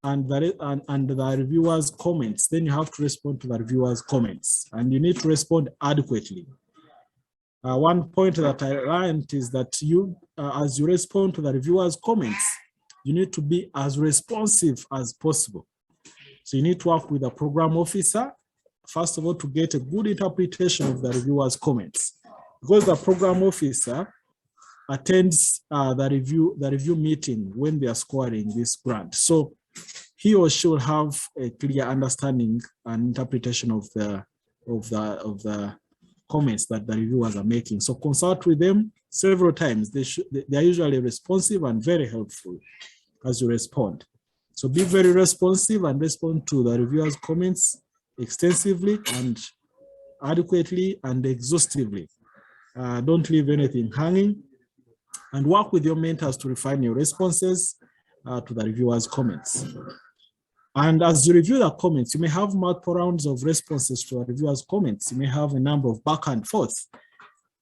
and the reviewer's comments, then you have to respond to the reviewer's comments, and you need to respond adequately. One point that I learned is that as you respond to the reviewer's comments, you need to be as responsive as possible. So you need to work with the program officer, first of all, to get a good interpretation of the reviewer's comments, because the program officer attends the review meeting when they are scoring this grant. So he or she will have a clear understanding and interpretation of the comments that the reviewers are making. So consult with them several times. They are usually responsive and very helpful as you respond. So be very responsive and respond to the reviewers' comments extensively and adequately and exhaustively. Don't leave anything hanging, and work with your mentors to refine your responses to the reviewers' comments. And as you review the comments, you may have multiple rounds of responses to the reviewers' comments. You may have a number of back and forth,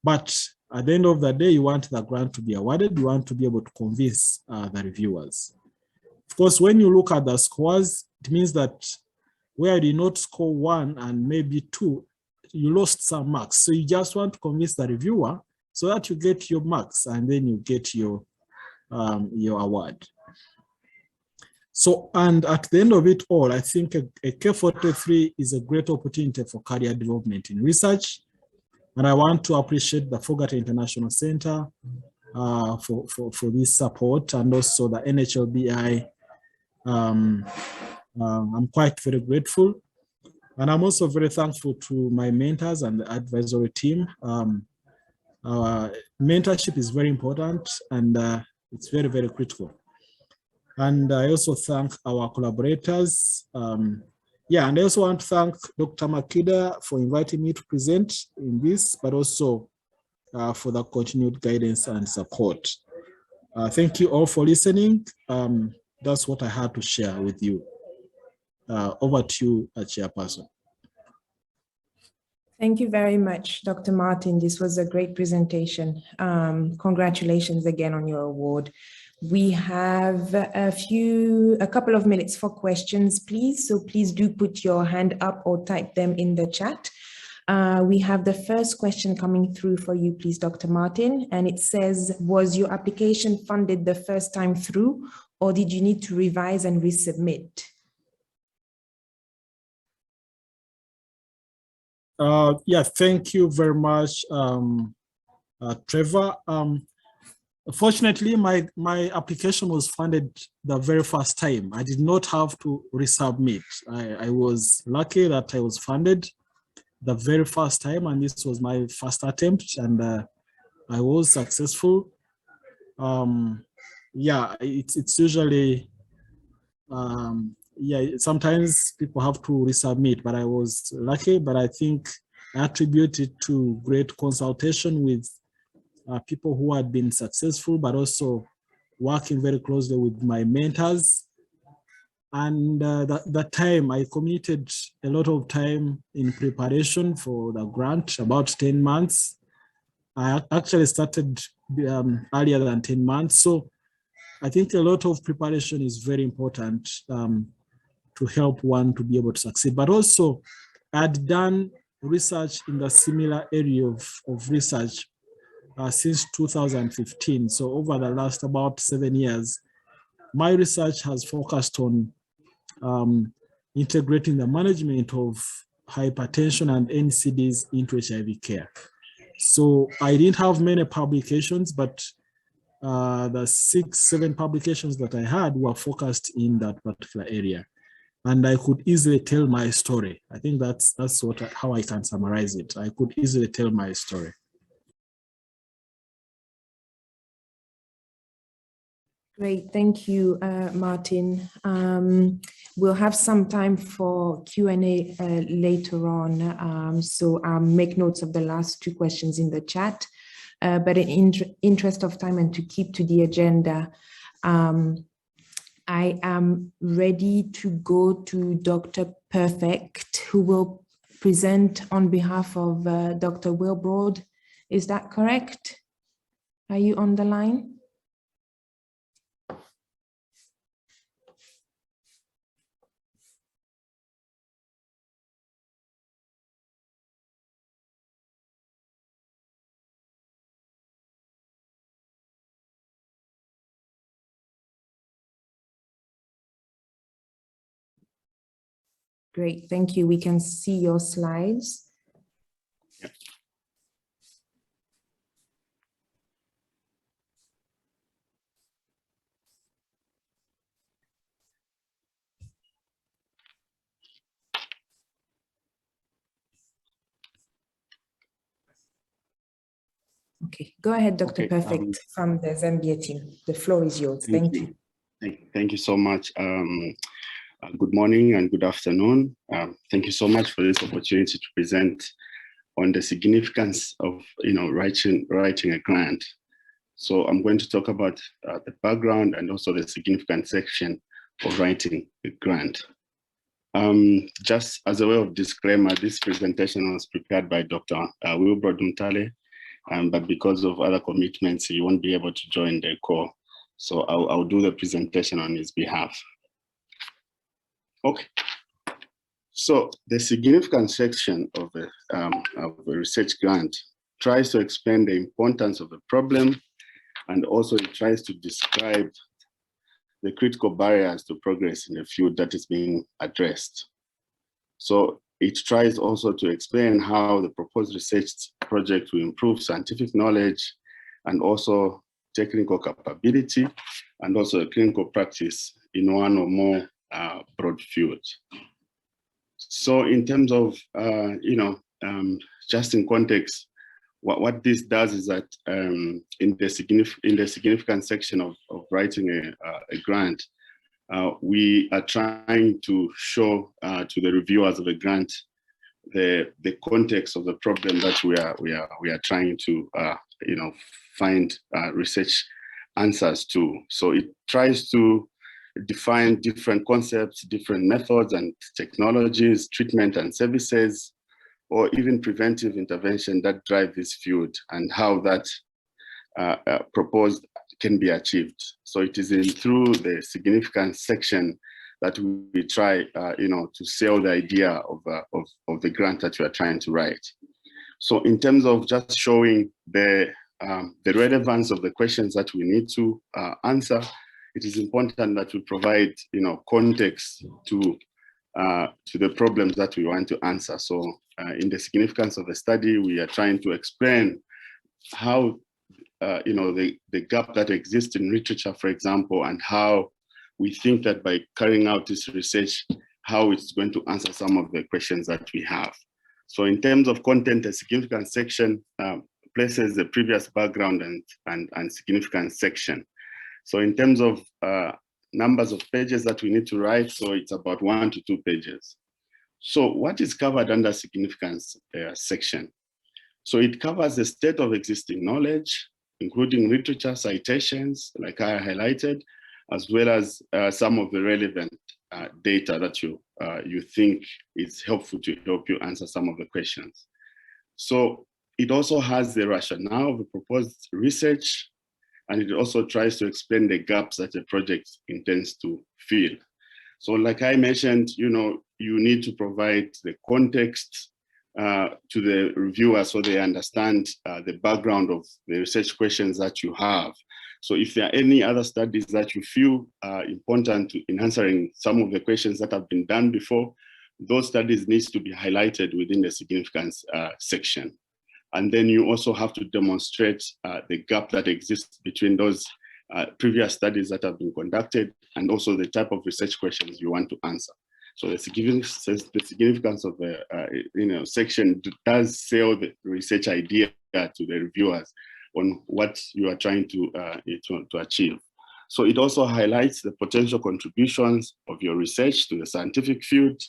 but at the end of the day, you want the grant to be awarded. You want to be able to convince the reviewers. Of course, when you look at the scores, it means that where you did not score 1 and maybe 2, you lost some marks. So you just want to convince the reviewer so that you get your marks and then you get your award. So, and at the end of it all, I think a K43 is a great opportunity for career development in research. And I want to appreciate the Fogata International Center for this support, and also the NHLBI. I'm quite very grateful. And I'm also very thankful to my mentors and the advisory team. Mentorship is very important, and it's very, very critical. And I also thank our collaborators. And I also want to thank Dr. Makida for inviting me to present in this, but also for the continued guidance and support. Thank you all for listening. That's what I had to share with you. Over to you, Chairperson. Thank you very much, Dr. Martin. This was a great presentation. Congratulations again on your award. We have a couple of minutes for questions, please. So please do put your hand up or type them in the chat. We have the first question coming through for you, please, Dr. Martin. And it says, was your application funded the first time through, or did you need to revise and resubmit? Thank you very much, Trevor. Fortunately, my application was funded the very first time. I did not have to resubmit. I was lucky that I was funded the very first time, and this was my first attempt, and I was successful. It's usually, sometimes people have to resubmit, but I was lucky. But I think I attribute it to great consultation with people who had been successful, but also working very closely with my mentors. And that time I committed a lot of time in preparation for the grant, about 10 months. I actually started earlier than 10 months. So I think a lot of preparation is very important to help one to be able to succeed. But also I'd done research in the similar area of research since 2015. So over the last about 7 years, my research has focused on integrating the management of hypertension and NCDs into HIV care. So I didn't have many publications, but the 6-7 publications that I had were focused in that particular area. And I could easily tell my story. I think that's how I can summarize it. I could easily tell my story. Great, thank you, Martin. We'll have some time for Q&A later on, so I'll make notes of the last 2 questions in the chat. But in interest of time and to keep to the agenda, I am ready to go to Dr. Perfect, who will present on behalf of Dr. Wilbrod. Is that correct? Are you on the line? Great, thank you. We can see your slides. Okay, go ahead, Dr. Okay, Perfect from the Zambia team. The floor is yours. Thank you. Thank you so much. Good morning and good afternoon. Thank you so much for this opportunity to present on the significance of writing a grant. So I'm going to talk about the background and also the significant section of writing a grant. Just as a way of disclaimer, this presentation was prepared by Dr. Wilbrod Mtale, but because of other commitments, he won't be able to join the call. So I'll do the presentation on his behalf. Okay. So the significant section of a research grant tries to explain the importance of the problem, and also it tries to describe the critical barriers to progress in the field that is being addressed. So it tries also to explain how the proposed research project will improve scientific knowledge and also technical capability and also clinical practice in one or more broad fields. So in terms of, just in context, what this does is that in the significant section of writing a grant, we are trying to show to the reviewers of the grant the context of the problem that we are trying to find research answers to. So it tries to define different concepts, different methods and technologies, treatment and services, or even preventive intervention that drive this field and how that proposed can be achieved. So it is through the significant section that we try, to sell the idea of the grant that we are trying to write. So in terms of just showing the relevance of the questions that we need to answer, it is important that we provide, context to the problems that we want to answer. So in the significance of the study, we are trying to explain how, the gap that exists in literature, for example, and how we think that by carrying out this research, how it's going to answer some of the questions that we have. So in terms of content, the significant section places the previous background and significant section. So in terms of numbers of pages that we need to write, so it's about 1 to 2 pages. So what is covered under significance section? So it covers the state of existing knowledge, including literature citations, like I highlighted, as well as some of the relevant data that you think is helpful to help you answer some of the questions. So it also has the rationale of the proposed research, and it also tries to explain the gaps that the project intends to fill. So like I mentioned, you need to provide the context to the reviewer so they understand the background of the research questions that you have. So if there are any other studies that you feel important in answering some of the questions that have been done before, those studies need to be highlighted within the significance section. And then you also have to demonstrate the gap that exists between those previous studies that have been conducted and also the type of research questions you want to answer. So the significance of the section does sell the research idea to the reviewers on what you are trying to achieve. So it also highlights the potential contributions of your research to the scientific field,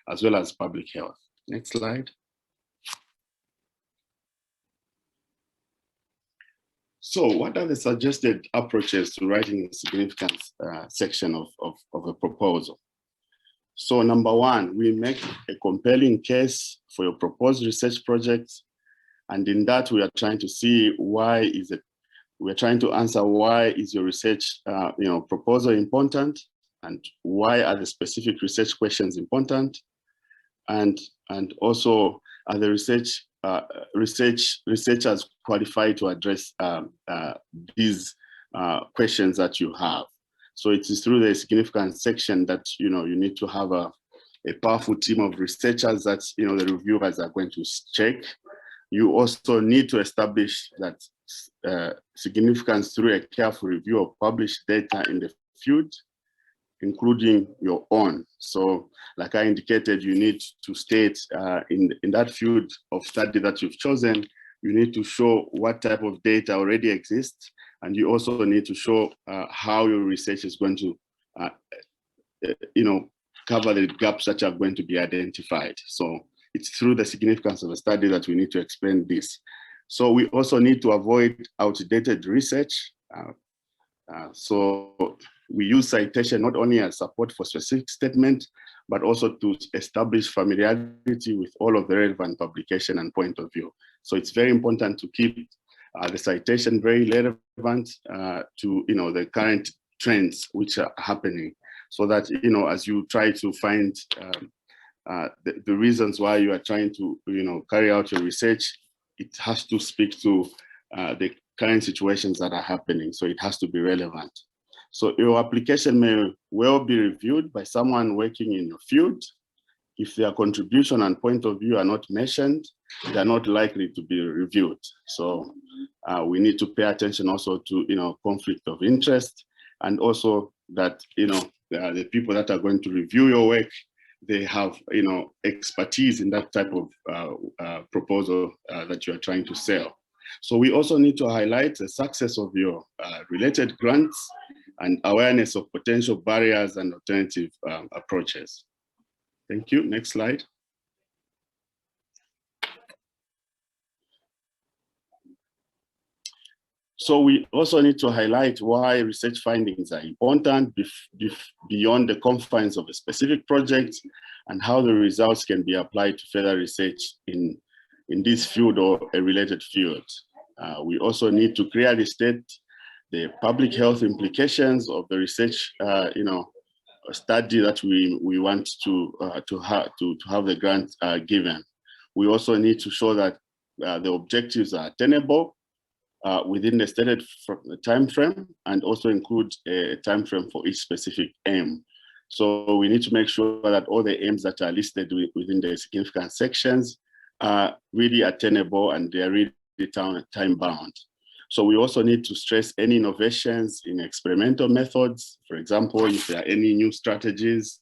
as well as public health. Next slide. So what are the suggested approaches to writing the significance section of a proposal? So number one, we make a compelling case for your proposed research project. And in that, we are trying to see we're trying to answer why is your research proposal important, and why are the specific research questions important? And also, are the researchers qualified to address these questions that you have? So it is through the significant section that you need to have a powerful team of researchers that the reviewers are going to check. You also need to establish that significance through a careful review of published data in the field, including your own. So like I indicated, you need to state in that field of study that you've chosen, you need to show what type of data already exists, and you also need to show how your research is going to cover the gaps that are going to be identified. So it's through the significance of a study that we need to explain this. So we also need to avoid outdated research. So we use citation not only as support for specific statement, but also to establish familiarity with all of the relevant publication and point of view. So it's very important to keep the citation very relevant to the current trends which are happening, so that as you try to find the reasons why you are trying to carry out your research, it has to speak to the current situations that are happening. So it has to be relevant. So your application may well be reviewed by someone working in your field. If their contribution and point of view are not mentioned, they're not likely to be reviewed. So we need to pay attention also to conflict of interest, and also that the people that are going to review your work, they have expertise in that type of proposal that you are trying to sell. So we also need to highlight the success of your related grants and awareness of potential barriers and alternative approaches. Thank you. Next slide. So we also need to highlight why research findings are important beyond the confines of a specific project, and how the results can be applied to further research in this field or a related field. We also need to clearly state the public health implications of the research study that we want to have the grant given. We also need to show that the objectives are attainable within the stated time frame, and also include a time frame for each specific aim. So we need to make sure that all the aims that are listed within the significant sections are really attainable and they are really time bound. So we also need to stress any innovations in experimental methods. For example, if there are any new strategies,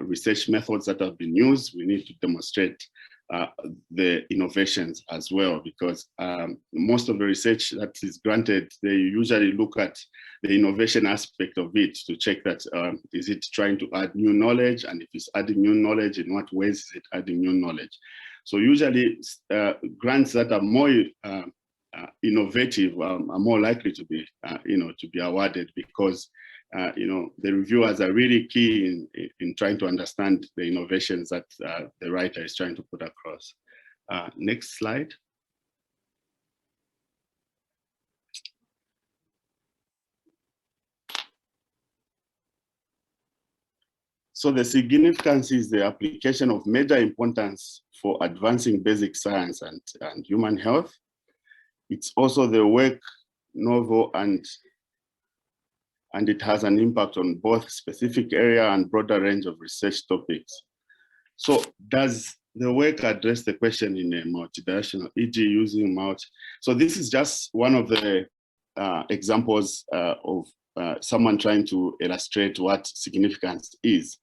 research methods that have been used, we need to demonstrate the innovations as well, because most of the research that is granted, they usually look at the innovation aspect of it to check that is it trying to add new knowledge, and if it's adding new knowledge, in what ways is it adding new knowledge. So usually grants that are more innovative are more likely to be awarded, because the reviewers are really key in trying to understand the innovations that the writer is trying to put across. Next slide. So the significance is the application of major importance for advancing basic science and human health. It's also the work novel, and it has an impact on both specific area and broader range of research topics. So does the work address the question in a multidirectional, e.g. using multi? So this is just one of the examples of someone trying to illustrate what significance is.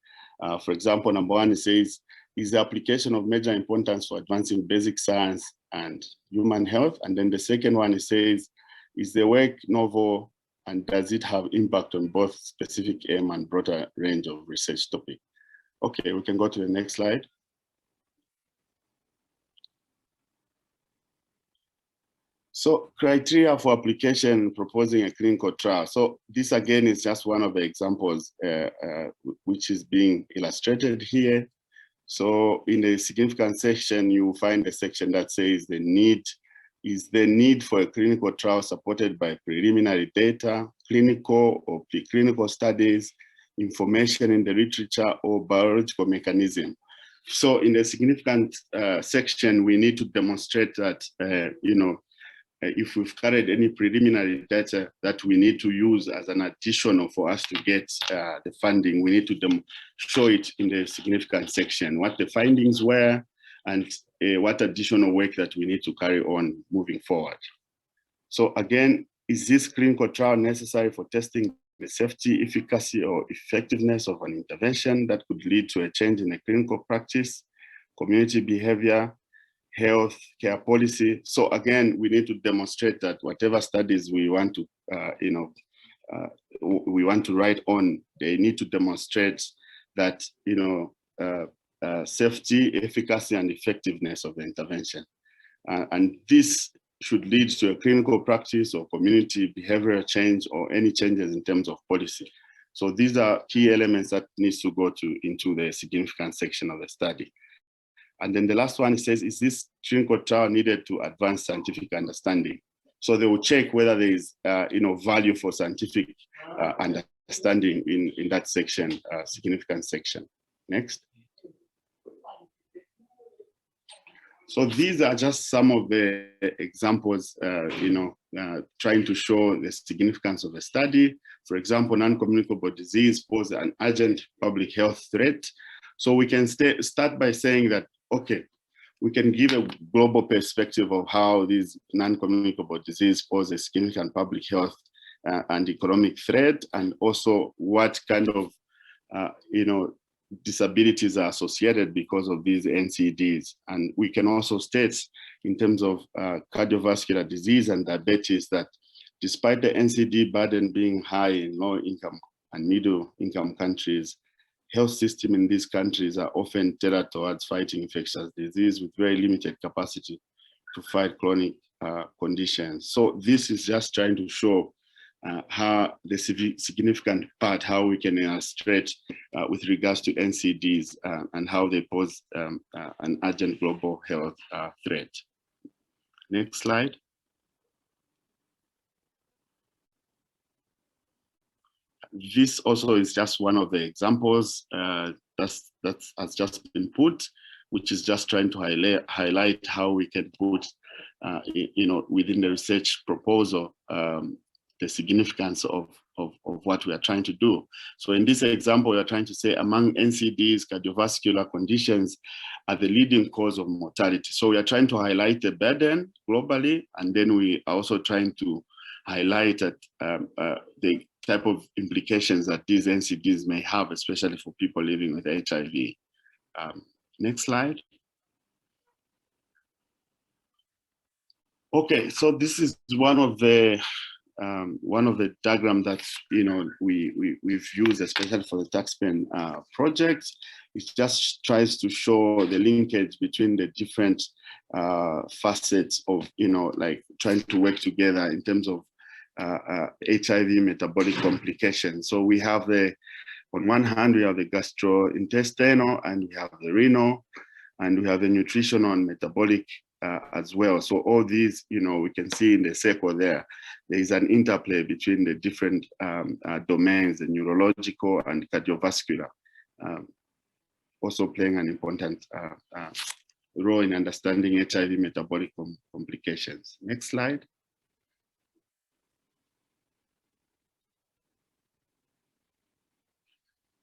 For example, number one, it says, is the application of major importance for advancing basic science and human health. And then the second one, it says, is the work novel, and does it have impact on both specific aim and broader range of research topic? Okay, we can go to the next slide. So criteria for application proposing a clinical trial. So this again is just one of the examples which is being illustrated here. So in the significant section, you will find a section that says the need for a clinical trial supported by preliminary data, clinical or preclinical studies, information in the literature, or biological mechanism. So in the significant section, we need to demonstrate that if we've carried any preliminary data that we need to use as an additional for us to get the funding, we need to show it in the significance section, what the findings were and what additional work that we need to carry on moving forward. So again, is this clinical trial necessary for testing the safety, efficacy, or effectiveness of an intervention that could lead to a change in a clinical practice, community behavior, health care policy? So again, we need to demonstrate that whatever studies we want to, we want to write on, they need to demonstrate that, safety, efficacy, and effectiveness of the intervention. And this should lead to a clinical practice or community behavioral change or any changes in terms of policy. So these are key elements that needs to go into the significance section of the study. And then the last one, it says, is this clinical trial needed to advance scientific understanding? So they will check whether there is, value for scientific understanding in that section, significance section. Next. So these are just some of the examples, trying to show the significance of a study. For example, non-communicable disease poses an urgent public health threat. So we can start by saying that, okay, we can give a global perspective of how these non-communicable disease pose a significant public health and economic threat, and also what kind of, disabilities are associated because of these NCDs. And we can also state in terms of cardiovascular disease and diabetes that despite the NCD burden being high in low income and middle income countries, health system in these countries are often tailored towards fighting infectious disease with very limited capacity to fight chronic conditions. So this is just trying to show how the significant part, how we can illustrate with regards to NCDs and how they pose an urgent global health threat. Next slide. This also is just one of the examples that has just been put, which is just trying to highlight how we can put, within the research proposal, the significance of what we are trying to do. So in this example, we are trying to say among NCDs, cardiovascular conditions are the leading cause of mortality. So we are trying to highlight the burden globally, and then we are also trying to highlight that, the type of implications that these NCDs may have, especially for people living with HIV. Next slide. Okay, so this is one of the diagram that we've used, especially for the taxpaying projects. It just tries to show the linkage between the different facets of like trying to work together in terms of HIV metabolic complications. So we have on one hand we have the gastrointestinal, and we have the renal, and we have the nutritional and metabolic as well. So all these, we can see in the circle there is an interplay between the different domains, the neurological and cardiovascular, also playing an important role in understanding HIV metabolic complications. Next slide.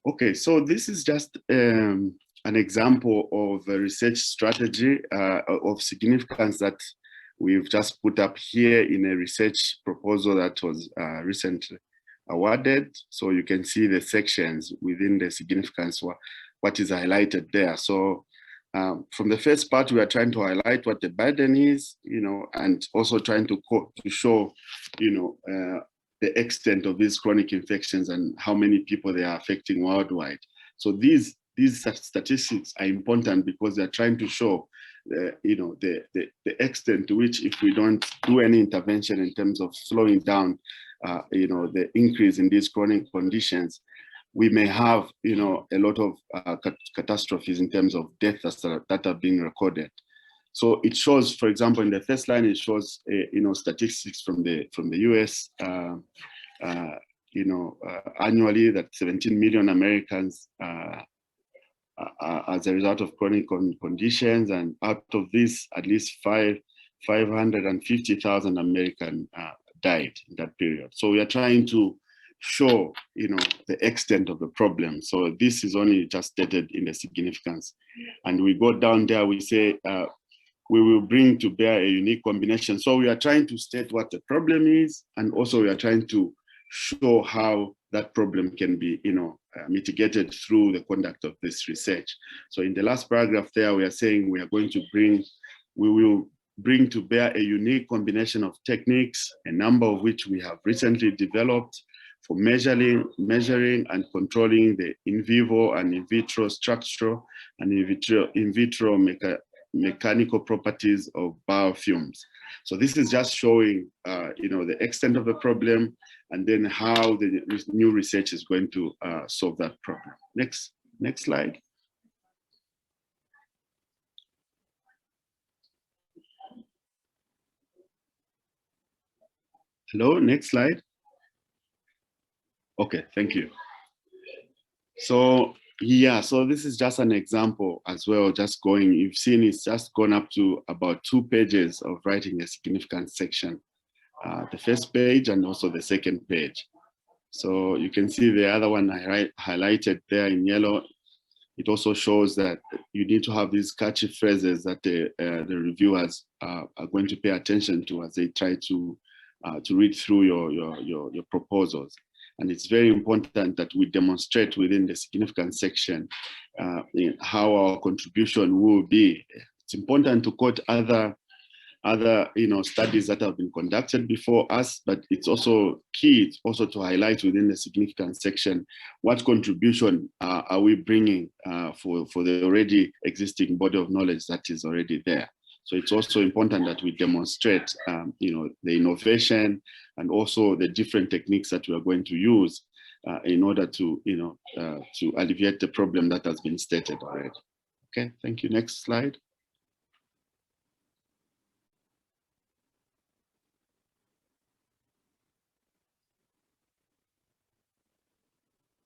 Okay, so this is just an example of a research strategy of significance that we've just put up here in a research proposal that was recently awarded. So you can see the sections within the significance, what is highlighted there. So from the first part, we are trying to highlight what the burden is, and also trying to show, the extent of these chronic infections and how many people they are affecting worldwide. So these statistics are important because they're trying to show the extent to which, if we don't do any intervention in terms of slowing down the increase in these chronic conditions, we may have a lot of catastrophes in terms of deaths that are being recorded. So it shows, for example, in the first line, it shows statistics from the US, annually that 17 million Americans as a result of chronic conditions, and out of this, at least 5 550,000 Americans died in that period. So we are trying to show, the extent of the problem. So this is only just stated in the significance. And we go down there, we say, we will bring to bear a unique combination. So we are trying to state what the problem is, and also we are trying to show how that problem can be, mitigated through the conduct of this research. So in the last paragraph there, we are saying we will bring to bear a unique combination of techniques, a number of which we have recently developed for measuring and controlling the in vivo and in vitro structural and in vitro mechanical properties of biofumes. So this is just showing, the extent of the problem, and then how the new research is going to solve that problem. Next slide. Hello, next slide. Okay, thank you. So yeah, so this is just an example as well, just going, you've seen it's just gone up to about 2 pages of writing a significance section. The first page and also the second page. So you can see the other one I highlighted there in yellow. It also shows that you need to have these catchy phrases that the reviewers are going to pay attention to as they try to read through your proposals. And it's very important that we demonstrate within the significance section how our contribution will be. It's important to quote other studies that have been conducted before us, but it's also key also to highlight within the significance section what contribution are we bringing for the already existing body of knowledge that is already there. So it's also important that we demonstrate, the innovation and also the different techniques that we are going to use in order to, to alleviate the problem that has been stated already. Okay, thank you. Next slide.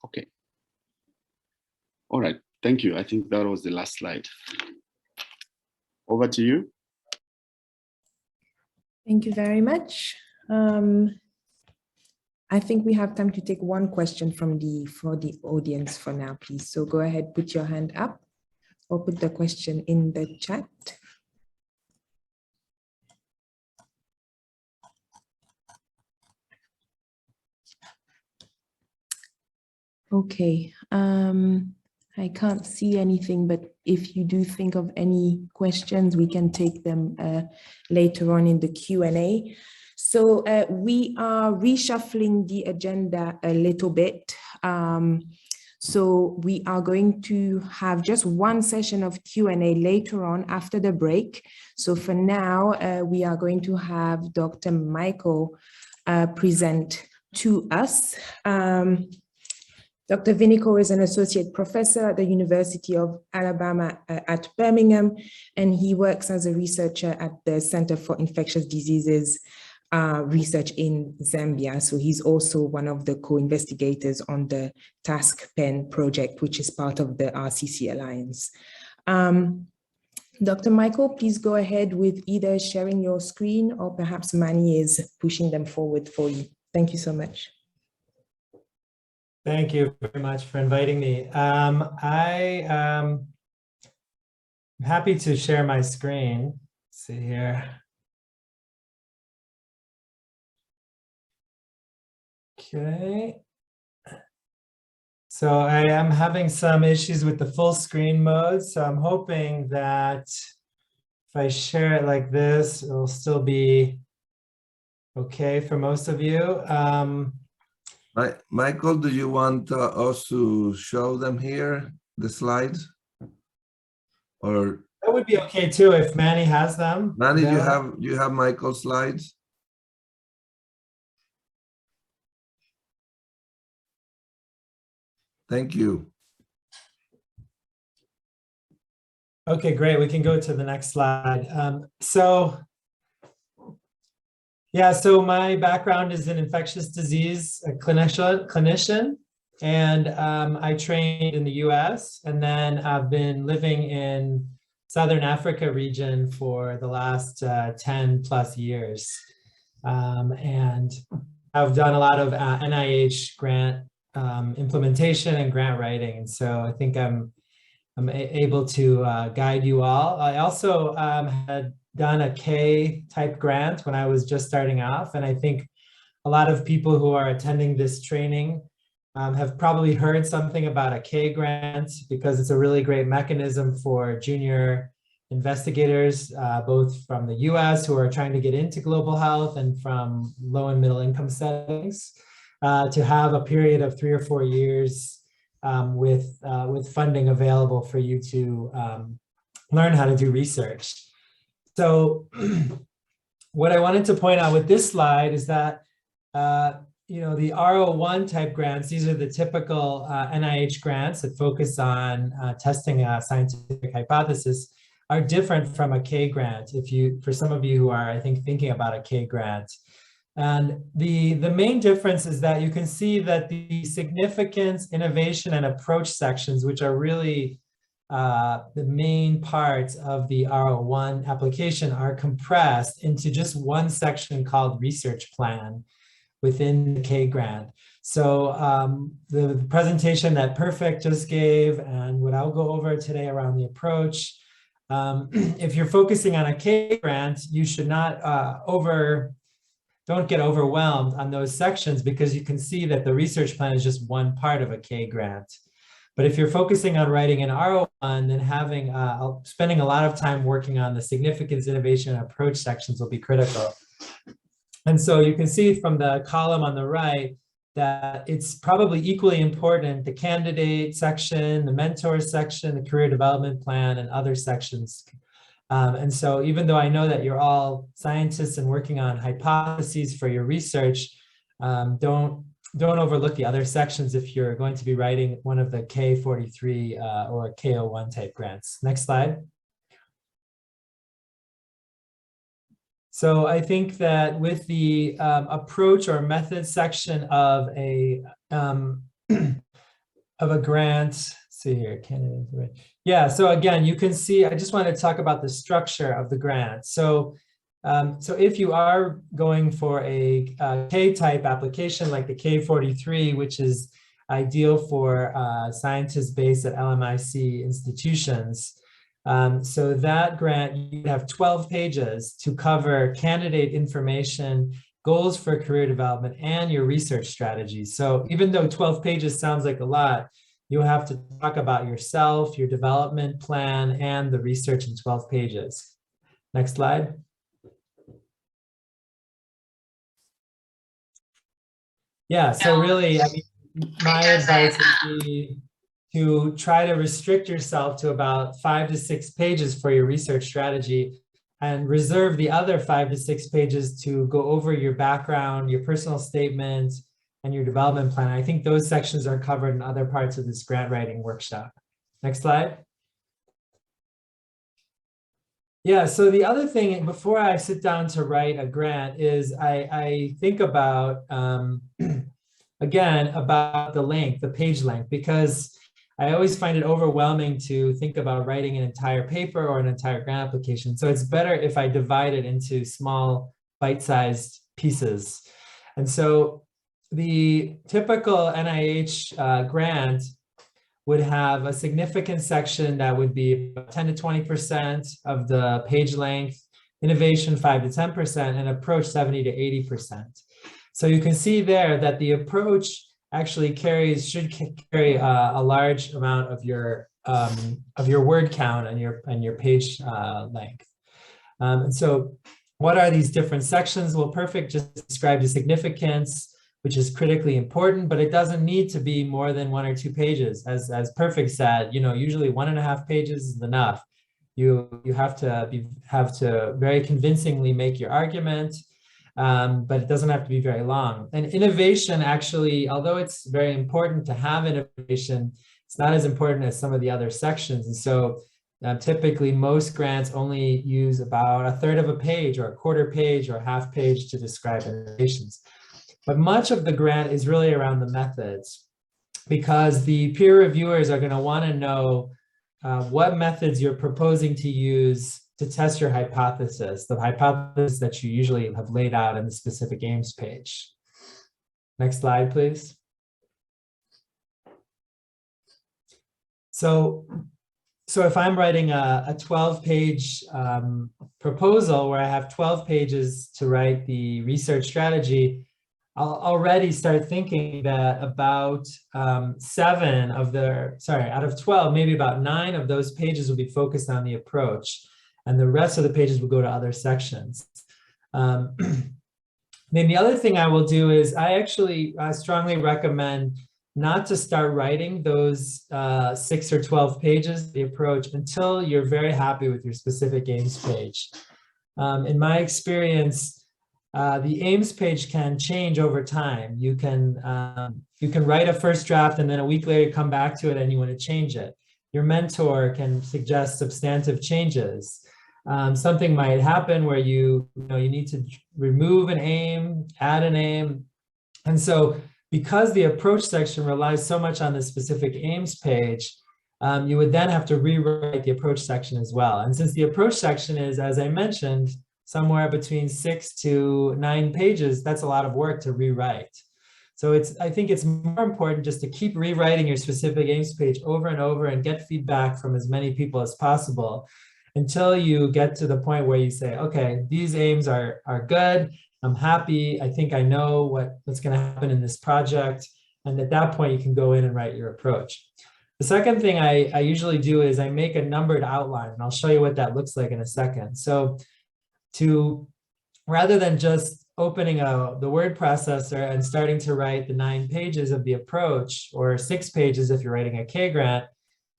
Okay. All right, thank you. I think that was the last slide. Over to you. Thank you very much. I think we have time to take one question for the audience for now, please. So go ahead, put your hand up or put the question in the chat. Okay, I can't see anything, but if you do think of any questions, we can take them later on in the Q&A. So we are reshuffling the agenda a little bit. So we are going to have just one session of Q&A later on after the break. So for now, we are going to have Dr. Michael present to us. Dr. Vinico is an associate professor at the University of Alabama at Birmingham, and he works as a researcher at the Center for Infectious Diseases Research in Zambia. So he's also one of the co-investigators on the TaskPen project, which is part of the RCC Alliance. Dr. Michael, please go ahead with either sharing your screen or perhaps Manny is pushing them forward for you. Thank you so much. Thank you very much for inviting me. I am happy to share my screen. Let's see here. Okay. So I am having some issues with the full screen mode. So I'm hoping that if I share it like this, it'll still be okay for most of you. Michael, do you want us to show them here, the slides? Or that would be okay too if Manny has them. Manny, you have Michael's slides? Thank you. Okay, great. We can go to the next slide. So my background is in infectious disease, a clinician, and I trained in the US, and then I've been living in Southern Africa region for the last 10 plus years. And I've done a lot of NIH grant implementation and grant writing. And so I think I'm able to guide you all. I also had done a K type grant when I was just starting off. And I think a lot of people who are attending this training have probably heard something about a K grant, because it's a really great mechanism for junior investigators, both from the US who are trying to get into global health and from low and middle income settings, to have a period of 3 or 4 years with funding available for you to learn how to do research. So what I wanted to point out with this slide is that you know, the R01 type grants, these are the typical NIH grants that focus on testing a scientific hypothesis, are different from a K grant. For some of you who are, I think, thinking about a K grant. And the main difference is that you can see that the significance, innovation, and approach sections, which are really the main parts of the R01 application, are compressed into just one section called research plan within the K grant. So the presentation that Perfect just gave and what I'll go over today around the approach, if you're focusing on a K grant, you should not don't get overwhelmed on those sections, because you can see that the research plan is just one part of a K grant. But if you're focusing on writing an R01, then spending a lot of time working on the significance, innovation, and approach sections will be critical. And so you can see from the column on the right that it's probably equally important, the candidate section, the mentor section, the career development plan, and other sections. And so even though I know that you're all scientists and working on hypotheses for your research, don't overlook the other sections if you're going to be writing one of the K43 or K01 type grants. Next slide. So I think that with the approach or method section of a grant, see here, candidate. Yeah, so again, you can see, I just want to talk about the structure of the grant. So, so if you are going for a K-type application like the K43, which is ideal for scientists based at LMIC institutions, so that grant, you have 12 pages to cover candidate information, goals for career development, and your research strategy. So even though 12 pages sounds like a lot, you'll have to talk about yourself, your development plan, and the research in 12 pages. Next slide. Yeah, so really, I mean, my advice would be to try to restrict yourself to about 5 to 6 pages for your research strategy, and reserve the other 5 to 6 pages to go over your background, your personal statement, and your development plan. I think those sections are covered in other parts of this grant writing workshop. Next slide. Yeah, so the other thing, before I sit down to write a grant, is I think about, again, about the length, the page length, because I always find it overwhelming to think about writing an entire paper or an entire grant application. So it's better if I divide it into small bite-sized pieces. And so the typical NIH grant would have a significant section that would be 10 to 20% of the page length, innovation 5 to 10%, and approach 70 to 80%. So you can see there that the approach actually should carry a large amount of your word count and your page length. And so what are these different sections? Well, Perfect just described the significance, which is critically important, but it doesn't need to be more than 1 or 2 pages. As Perfect said, you know, usually 1.5 pages is enough. You have to very convincingly make your argument, but it doesn't have to be very long. And innovation, actually, although it's very important to have innovation, it's not as important as some of the other sections. And so typically most grants only use about 1/3 of a page or 1/4 page or 1/2 page to describe innovations. But much of the grant is really around the methods, because the peer reviewers are going to want to know what methods you're proposing to use to test your hypothesis, the hypothesis that you usually have laid out in the specific aims page. Next slide, please. So if I'm writing a 12-page proposal where I have 12 pages to write the research strategy, I'll already start thinking that about out of 12, maybe about 9 of those pages will be focused on the approach, and the rest of the pages will go to other sections. Then the other thing I will do is I strongly recommend not to start writing those 6 or 12 pages of the approach until you're very happy with your specific aims page. In my experience, the aims page can change over time. You can write a first draft and then a week later come back to it and you want to change it. Your mentor can suggest substantive changes. Something might happen where you need to remove an aim, add an aim. And so because the approach section relies so much on the specific aims page, you would then have to rewrite the approach section as well. And since the approach section is, as I mentioned, somewhere between 6 to 9 pages, that's a lot of work to rewrite. So I think it's more important just to keep rewriting your specific aims page over and over and get feedback from as many people as possible until you get to the point where you say, okay, these aims are good, I'm happy, I think I know what's going to happen in this project. And at that point, you can go in and write your approach. The second thing I usually do is I make a numbered outline, and I'll show you what that looks like in a second. So rather than just opening the word processor and starting to write the 9 pages of the approach, or 6 pages if you're writing a K-grant,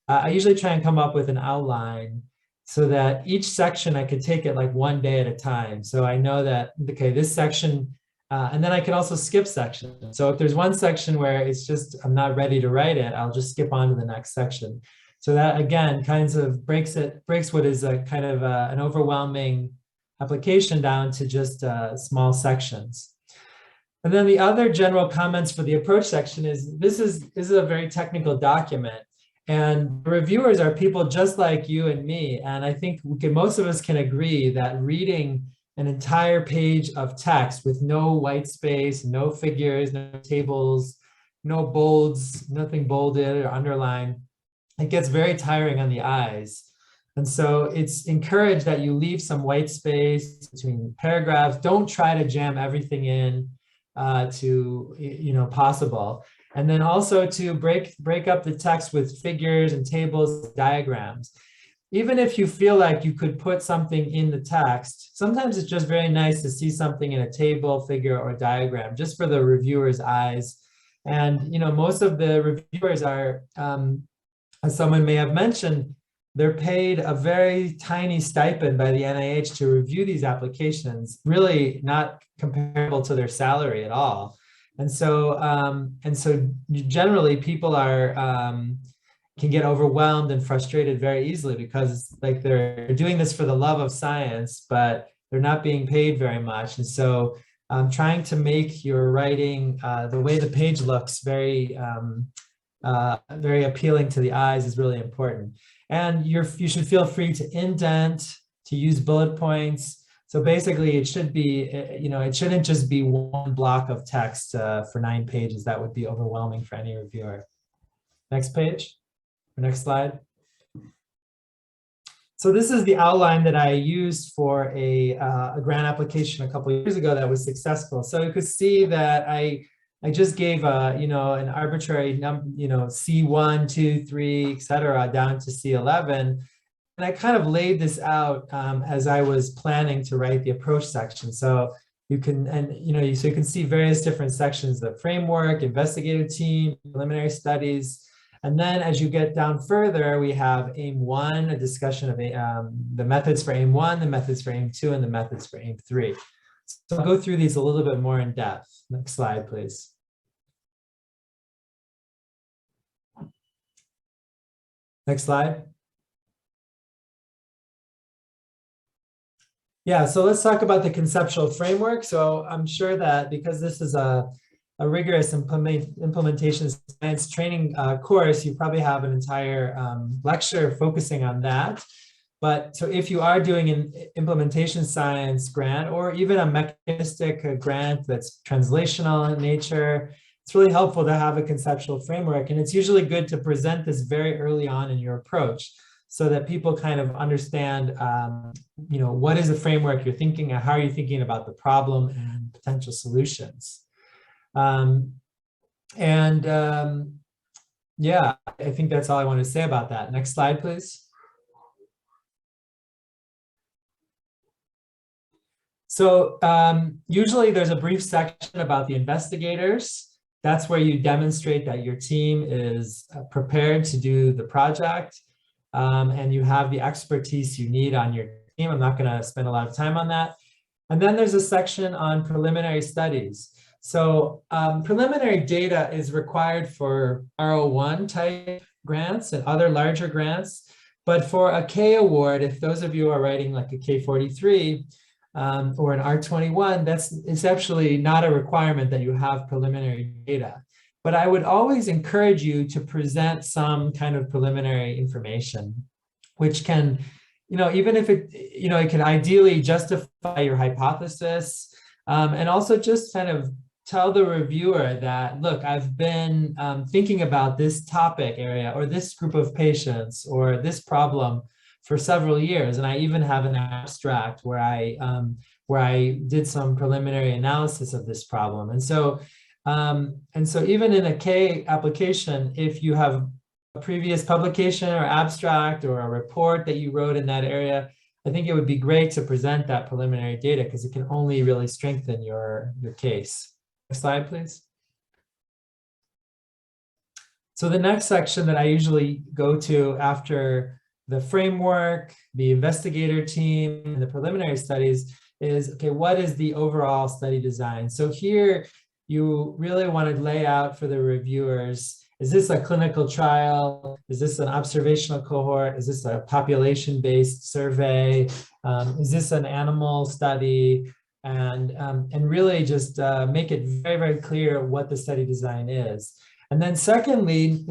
I usually try and come up with an outline so that each section I could take it like one day at a time. So I know that, okay, this section, and then I can also skip sections. So if there's one section where it's just, I'm not ready to write it, I'll just skip on to the next section. So that again, kinds of breaks what is a kind of an overwhelming application down to just small sections. And then the other general comments for the approach section is, this is a very technical document. And reviewers are people just like you and me. And I think most of us can agree that reading an entire page of text with no white space, no figures, no tables, no bolds, nothing bolded or underlined, it gets very tiring on the eyes. And so it's encouraged that you leave some white space between paragraphs. Don't try to jam everything in to possible. And then also to break up the text with figures and tables, diagrams. Even if you feel like you could put something in the text, sometimes it's just very nice to see something in a table, figure, or diagram, just for the reviewer's eyes. And most of the reviewers are, as someone may have mentioned, they're paid a very tiny stipend by the NIH to review these applications, really not comparable to their salary at all. And so generally people can get overwhelmed and frustrated very easily because it's like they're doing this for the love of science, but they're not being paid very much. And so trying to make your writing, the way the page looks, very appealing to the eyes is really important. And you should feel free to indent, to use bullet points. So basically it should be, it shouldn't just be one block of text for 9 pages. That would be overwhelming for any reviewer. Next page, or next slide. So this is the outline that I used for a grant application a couple of years ago that was successful. So you could see that I just gave an arbitrary number, C1, 2, 3, etc., down to C11. And I kind of laid this out as I was planning to write the approach section. So you can, so you can see various different sections: the framework, investigative team, preliminary studies. And then as you get down further, we have aim 1, a discussion of the methods for aim 1, the methods for aim 2, and the methods for aim 3. So I'll go through these a little bit more in depth. Next slide, please. Next slide. Yeah, so let's talk about the conceptual framework. So I'm sure that because this is a a rigorous implementation science training course, you probably have an entire lecture focusing on that. But so if you are doing an implementation science grant or even a mechanistic grant that's translational in nature, it's really helpful to have a conceptual framework. And it's usually good to present this very early on in your approach so that people kind of understand, what is the framework you're thinking and how are you thinking about the problem and potential solutions. Yeah, I think that's all I want to say about that. Next slide, please. So usually there's a brief section about the investigators. That's where you demonstrate that your team is prepared to do the project and you have the expertise you need on your team. I'm not going to spend a lot of time on that. And then there's a section on preliminary studies. So preliminary data is required for R01 type grants and other larger grants. But for a K award, if those of you are writing like a K43, or an R21, it's actually not a requirement that you have preliminary data. But I would always encourage you to present some kind of preliminary information, which can, even if it can ideally justify your hypothesis, and also just kind of tell the reviewer that, look, I've been thinking about this topic area or this group of patients or this problem for several years, and I even have an abstract where I did some preliminary analysis of this problem. And so even in a K application, if you have a previous publication or abstract or a report that you wrote in that area, I think it would be great to present that preliminary data because it can only really strengthen your case. Next slide, please. So the next section that I usually go to after the framework, the investigator team, and the preliminary studies is, okay, what is the overall study design? So here you really want to lay out for the reviewers, is this a clinical trial? Is this an observational cohort? Is this a population-based survey? Is this an animal study? And really just make it very, very clear what the study design is. And then secondly,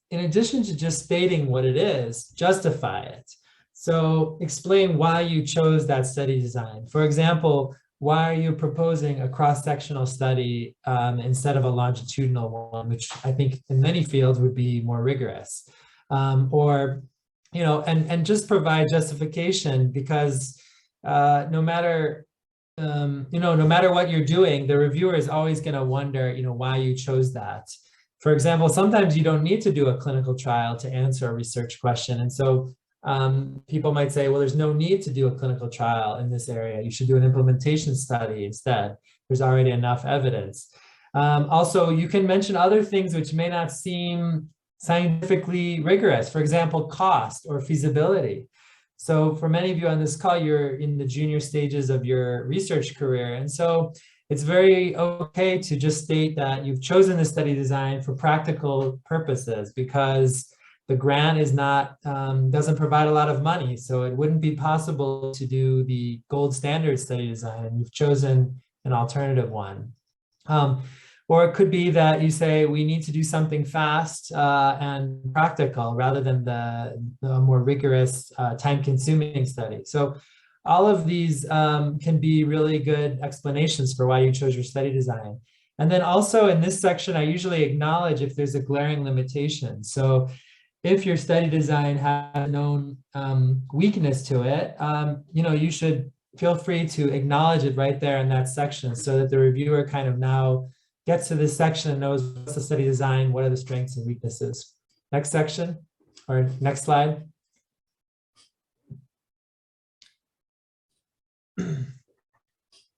in addition to just stating what it is, justify it. So explain why you chose that study design. For example, why are you proposing a cross-sectional study instead of a longitudinal one, which I think in many fields would be more rigorous? And just provide justification because no matter what you're doing, the reviewer is always going to wonder, why you chose that. For example, sometimes you don't need to do a clinical trial to answer a research question. And so people might say, well, there's no need to do a clinical trial in this area. You should do an implementation study instead. There's already enough evidence. Also, you can mention other things which may not seem scientifically rigorous. For example, cost or feasibility. So for many of you on this call, you're in the junior stages of your research career. And so it's very okay to just state that you've chosen the study design for practical purposes because the grant is not, doesn't provide a lot of money. So it wouldn't be possible to do the gold standard study design and you've chosen an alternative one. Or it could be that you say, we need to do something fast and practical rather than the more rigorous time-consuming study. So all of these can be really good explanations for why you chose your study design. And then also in this section, I usually acknowledge if there's a glaring limitation. So if your study design has a known weakness to it, you should feel free to acknowledge it right there in that section so that the reviewer kind of now gets to this section and knows what's the study design, what are the strengths and weaknesses. Next section or next slide.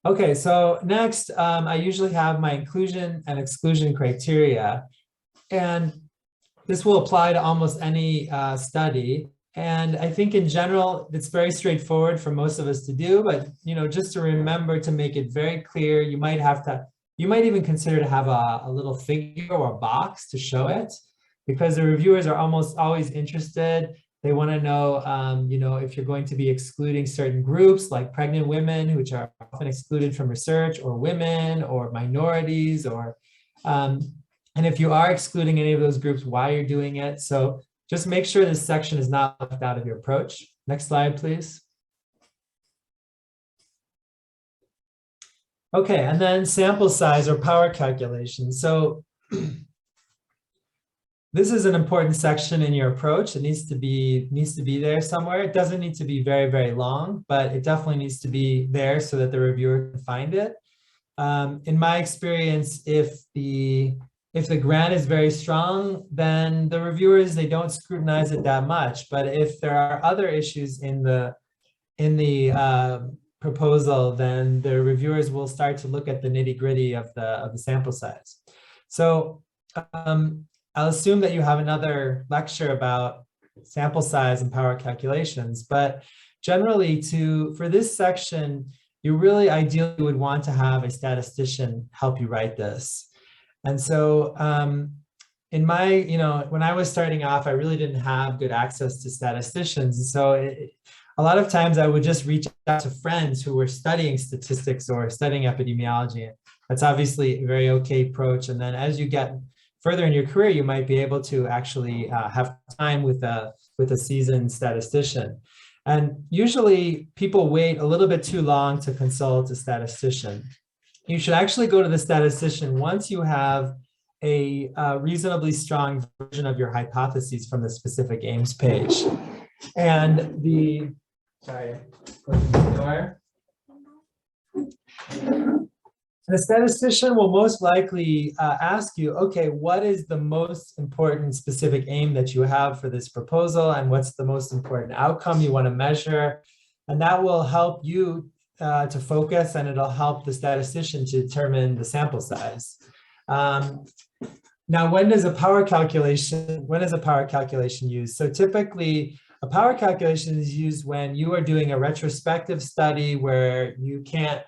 Okay, so next, I usually have my inclusion and exclusion criteria. And this will apply to almost any study. And I think in general, it's very straightforward for most of us to do, but just to remember to make it very clear, you might even consider to have a little figure or a box to show it, because the reviewers are almost always interested. They want to know, if you're going to be excluding certain groups like pregnant women, which are often excluded from research, or women or minorities, or And if you are excluding any of those groups, why you're doing it. So just make sure this section is not left out of your approach. Next slide, please. Okay, and then sample size or power calculation. So this is an important section in your approach. It needs to be there somewhere. It doesn't need to be very, very long, but it definitely needs to be there so that the reviewer can find it. In my experience, if the grant is very strong, then the reviewers, they don't scrutinize it that much. But if there are other issues in the proposal, then the reviewers will start to look at the nitty-gritty of the sample size. So I'll assume that you have another lecture about sample size and power calculations, but generally for this section, you really ideally would want to have a statistician help you write this. And so in my, when I was starting off, I really didn't have good access to statisticians. And so a lot of times I would just reach out to friends who were studying statistics or studying epidemiology. That's obviously a very okay approach. And then as you get further in your career, you might be able to actually have time with a seasoned statistician. And usually people wait a little bit too long to consult a statistician. You should actually go to the statistician once you have a reasonably strong version of your hypotheses from the specific aims page. And the statistician will most likely ask you, okay, what is the most important specific aim that you have for this proposal, and what's the most important outcome you want to measure? And that will help you to focus, and it'll help the statistician to determine the sample size. Now, when is a power calculation used? So typically, a power calculation is used when you are doing a retrospective study where you can't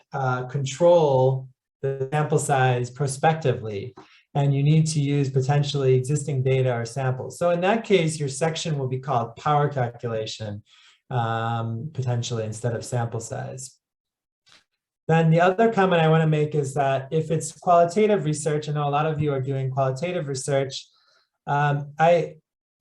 control the sample size prospectively, and you need to use potentially existing data or samples. So in that case, your section will be called power calculation, potentially, instead of sample size. Then the other comment I want to make is that if it's qualitative research, I know a lot of you are doing qualitative research,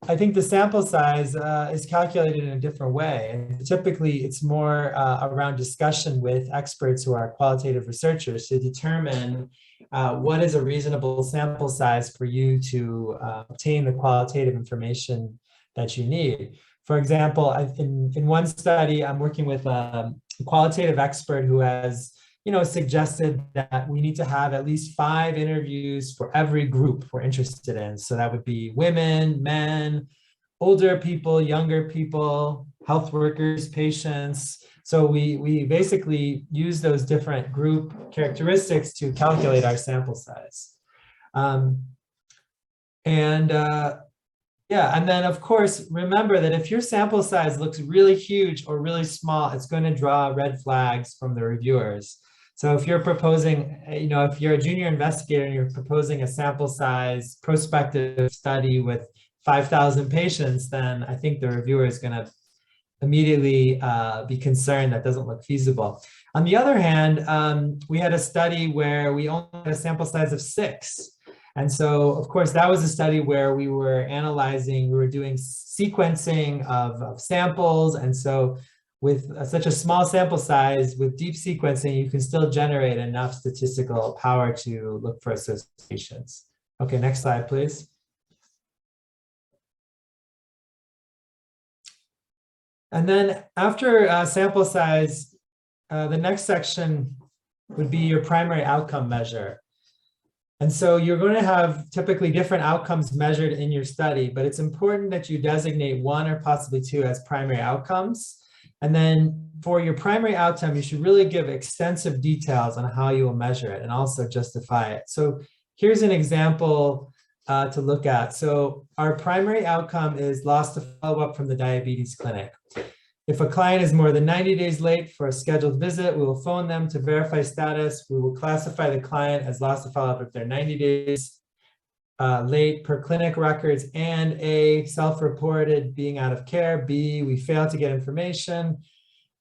I think the sample size is calculated in a different way. And typically, it's more around discussion with experts who are qualitative researchers to determine what is a reasonable sample size for you to obtain the qualitative information that you need. For example, in one study, I'm working with a qualitative expert who has suggested that we need to have at least 5 interviews for every group we're interested in. So that would be women, men, older people, younger people, health workers, patients. So we basically use those different group characteristics to calculate our sample size. And then of course, remember that if your sample size looks really huge or really small, it's going to draw red flags from the reviewers. So if you're proposing, if you're a junior investigator and you're proposing a sample size prospective study with 5,000 patients, then I think the reviewer is going to immediately be concerned that doesn't look feasible. On the other hand, we had a study where we only had a sample size of 6. And so, of course, that was a study where we were doing sequencing of samples. And so with such a small sample size, with deep sequencing, you can still generate enough statistical power to look for associations. Okay, next slide, please. And then after sample size, the next section would be your primary outcome measure. And so you're going to have typically different outcomes measured in your study, but it's important that you designate 1 or possibly 2 as primary outcomes. And then for your primary outcome, you should really give extensive details on how you will measure it and also justify it. So here's an example to look at. So our primary outcome is loss to follow-up from the diabetes clinic. If a client is more than 90 days late for a scheduled visit, we will phone them to verify status. We will classify the client as lost to follow-up if they're 90 days late per clinic records, and A, self-reported being out of care, B, we failed to get information,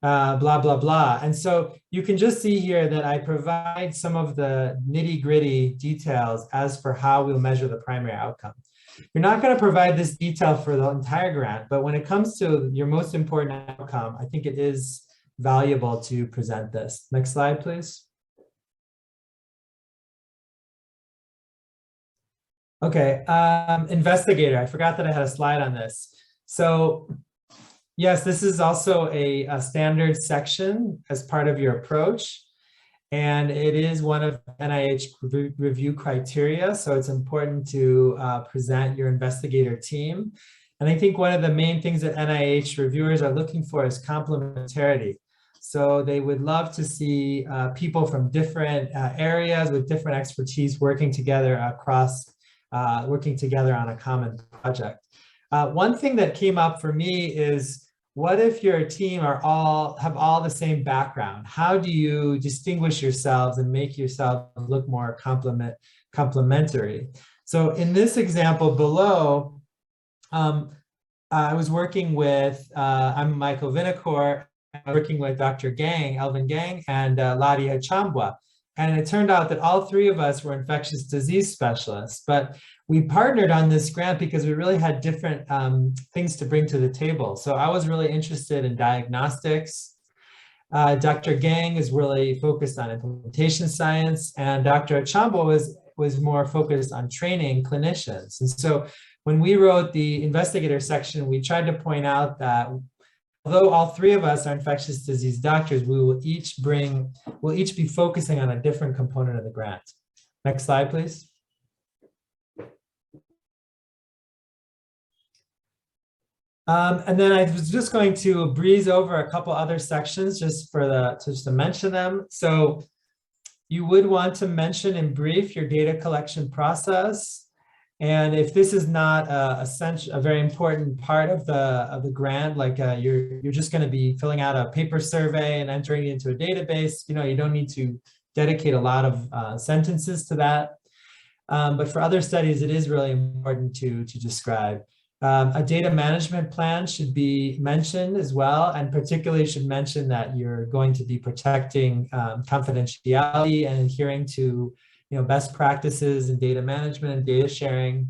blah, blah, blah. And so you can just see here that I provide some of the nitty-gritty details as for how we'll measure the primary outcome. You're not going to provide this detail for the entire grant, but when it comes to your most important outcome, I think it is valuable to present this. Next slide, please. Okay, investigator, I forgot that I had a slide on this. So yes, this is also a standard section as part of your approach. And it is one of NIH review criteria. So it's important to present your investigator team. And I think one of the main things that NIH reviewers are looking for is complementarity. So they would love to see people from different areas with different expertise working together working together on a common project. One thing that came up for me is, what if your team have all the same background? How do you distinguish yourselves and make yourselves look more complementary? So in this example below, I was working with, I'm Michael Vinacore, working with Dr. Elvin Gang, and Ladia Chambwa. And it turned out that all three of us were infectious disease specialists, but we partnered on this grant because we really had different things to bring to the table. So I was really interested in diagnostics. Dr. Gang is really focused on implementation science, and Dr. Chambwa was more focused on training clinicians. And so when we wrote the investigator section, we tried to point out that although all three of us are infectious disease doctors, we'll each be focusing on a different component of the grant. Next slide, please. And then I was just going to breeze over a couple other sections just to mention them. So you would want to mention in brief your data collection process. And if this is not a very important part of the grant, like you're just going to be filling out a paper survey and entering it into a database, you don't need to dedicate a lot of sentences to that. But for other studies, it is really important to describe. A data management plan should be mentioned as well, and particularly should mention that you're going to be protecting confidentiality and adhering to best practices in data management and data sharing.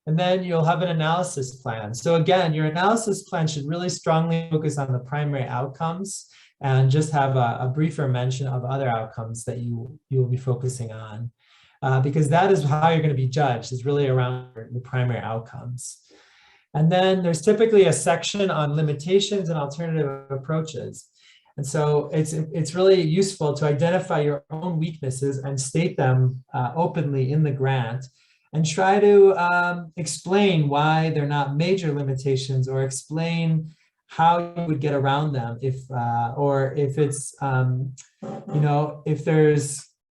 And then you'll have an analysis plan. So again, your analysis plan should really strongly focus on the primary outcomes and just have a briefer mention of other outcomes that you will be focusing on. Because that is how you're going to be judged, is really around the primary outcomes. And then there's typically a section on limitations and alternative approaches. And so it's really useful to identify your own weaknesses and state them openly in the grant, and try to explain why they're not major limitations, or explain how you would get around them or if it's,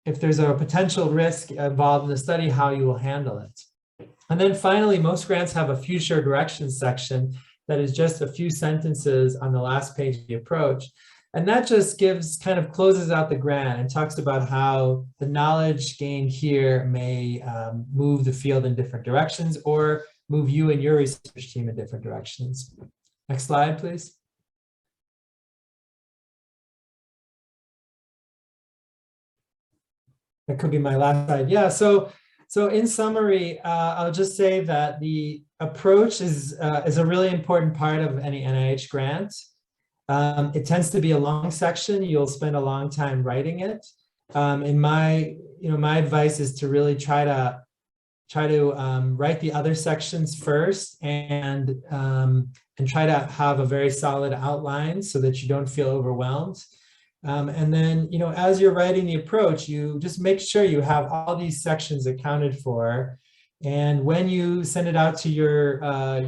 if there's a potential risk involved in the study, how you will handle it. And then finally, most grants have a future directions section that is just a few sentences on the last page of the approach. And that just closes out the grant and talks about how the knowledge gained here may move the field in different directions, or move you and your research team in different directions. Next slide, please. That could be my last slide. Yeah, so in summary, I'll just say that the approach is a really important part of any NIH grant. It tends to be a long section. You'll spend a long time writing it. And my advice is to really try to write the other sections first, and try to have a very solid outline so that you don't feel overwhelmed. And then, as you're writing the approach, you just make sure you have all these sections accounted for. And when you send it out to your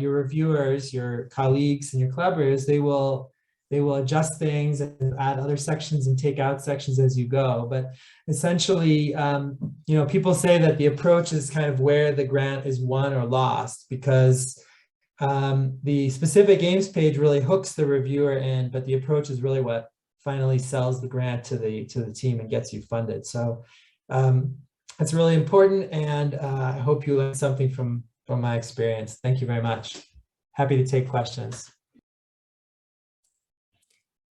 reviewers, your colleagues and your collaborators, they will adjust things and add other sections and take out sections as you go. But essentially, people say that the approach is kind of where the grant is won or lost, because the specific aims page really hooks the reviewer in, but the approach is really what finally sells the grant to the team and gets you funded. So it's really important, and I hope you learned something from my experience. Thank you very much. Happy to take questions.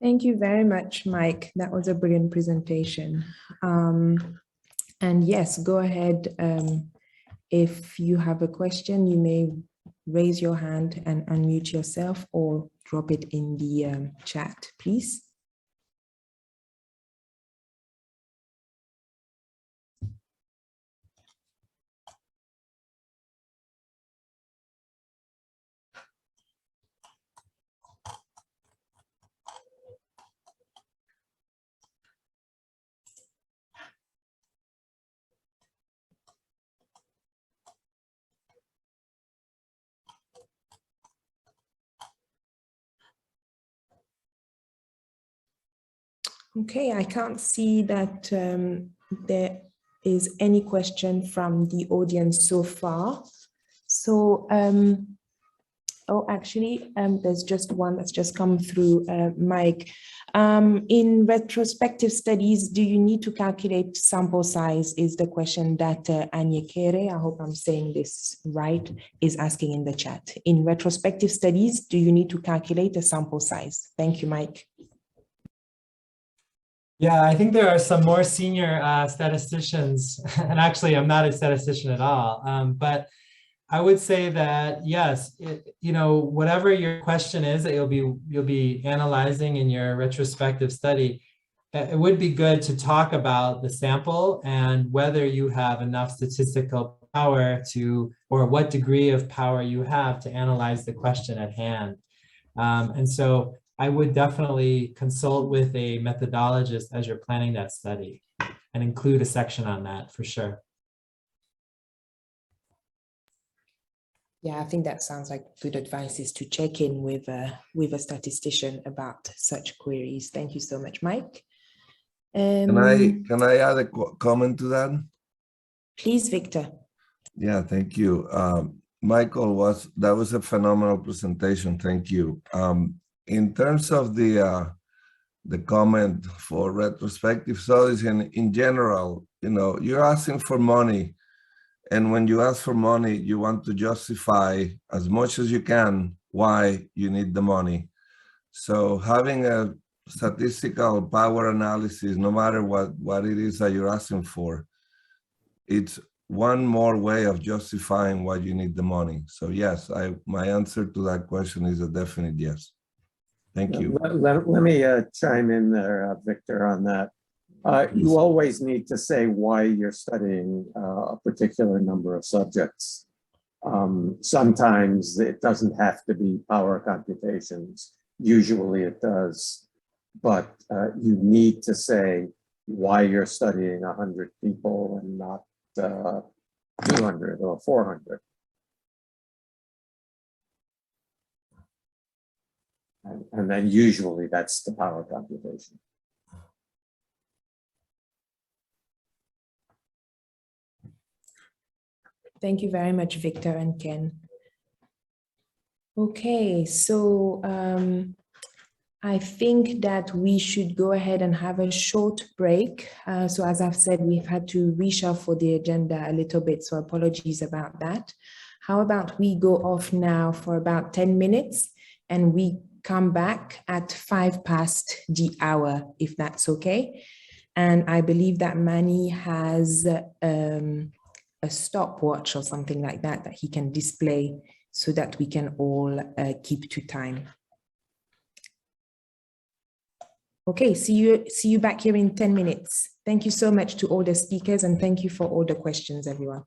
Thank you very much, Mike. That was a brilliant presentation. And yes, go ahead. If you have a question, you may raise your hand and unmute yourself or drop it in the chat, please. Okay, I can't see that there is any question from the audience so far. So, oh, actually, there's just one that's just come through, Mike. In retrospective studies, do you need to calculate sample size is the question that Anyekere, I hope I'm saying this right, is asking in the chat. In retrospective studies, do you need to calculate a sample size? Thank you, Mike. Yeah, I think there are some more senior statisticians, and actually I'm not a statistician at all, but I would say that yes, whatever your question is that you'll be analyzing in your retrospective study, it would be good to talk about the sample and whether you have enough statistical power or what degree of power you have to analyze the question at hand. And so I would definitely consult with a methodologist as you're planning that study and include a section on that for sure. Yeah, I think that sounds like good advice is to check in with a statistician about such queries. Thank you so much, Mike. Can I add a comment to that? Please, Victor. Yeah, thank you. Michael, that was a phenomenal presentation. Thank you. In terms of the comment for retrospective studies and in general, you're asking for money. And when you ask for money, you want to justify as much as you can why you need the money. So having a statistical power analysis, no matter what it is that you're asking for, it's one more way of justifying why you need the money. So yes, my answer to that question is a definite yes. Thank you. Let me chime in there, Victor, on that. You always need to say why you're studying a particular number of subjects. Sometimes it doesn't have to be power computations. Usually it does, but you need to say why you're studying 100 people and not 200 or 400. And then usually that's the power computation. Thank you very much, Victor and Ken. Okay, so I think that we should go ahead and have a short break. So as I've said, we've had to reshuffle the agenda a little bit, so apologies about that. How about we go off now for about 10 minutes and we come back at 5 past the hour, if that's okay. And I believe that Manny has a stopwatch or something like that he can display so that we can all keep to time. Okay, see you back here in 10 minutes. Thank you so much to all the speakers and thank you for all the questions, everyone.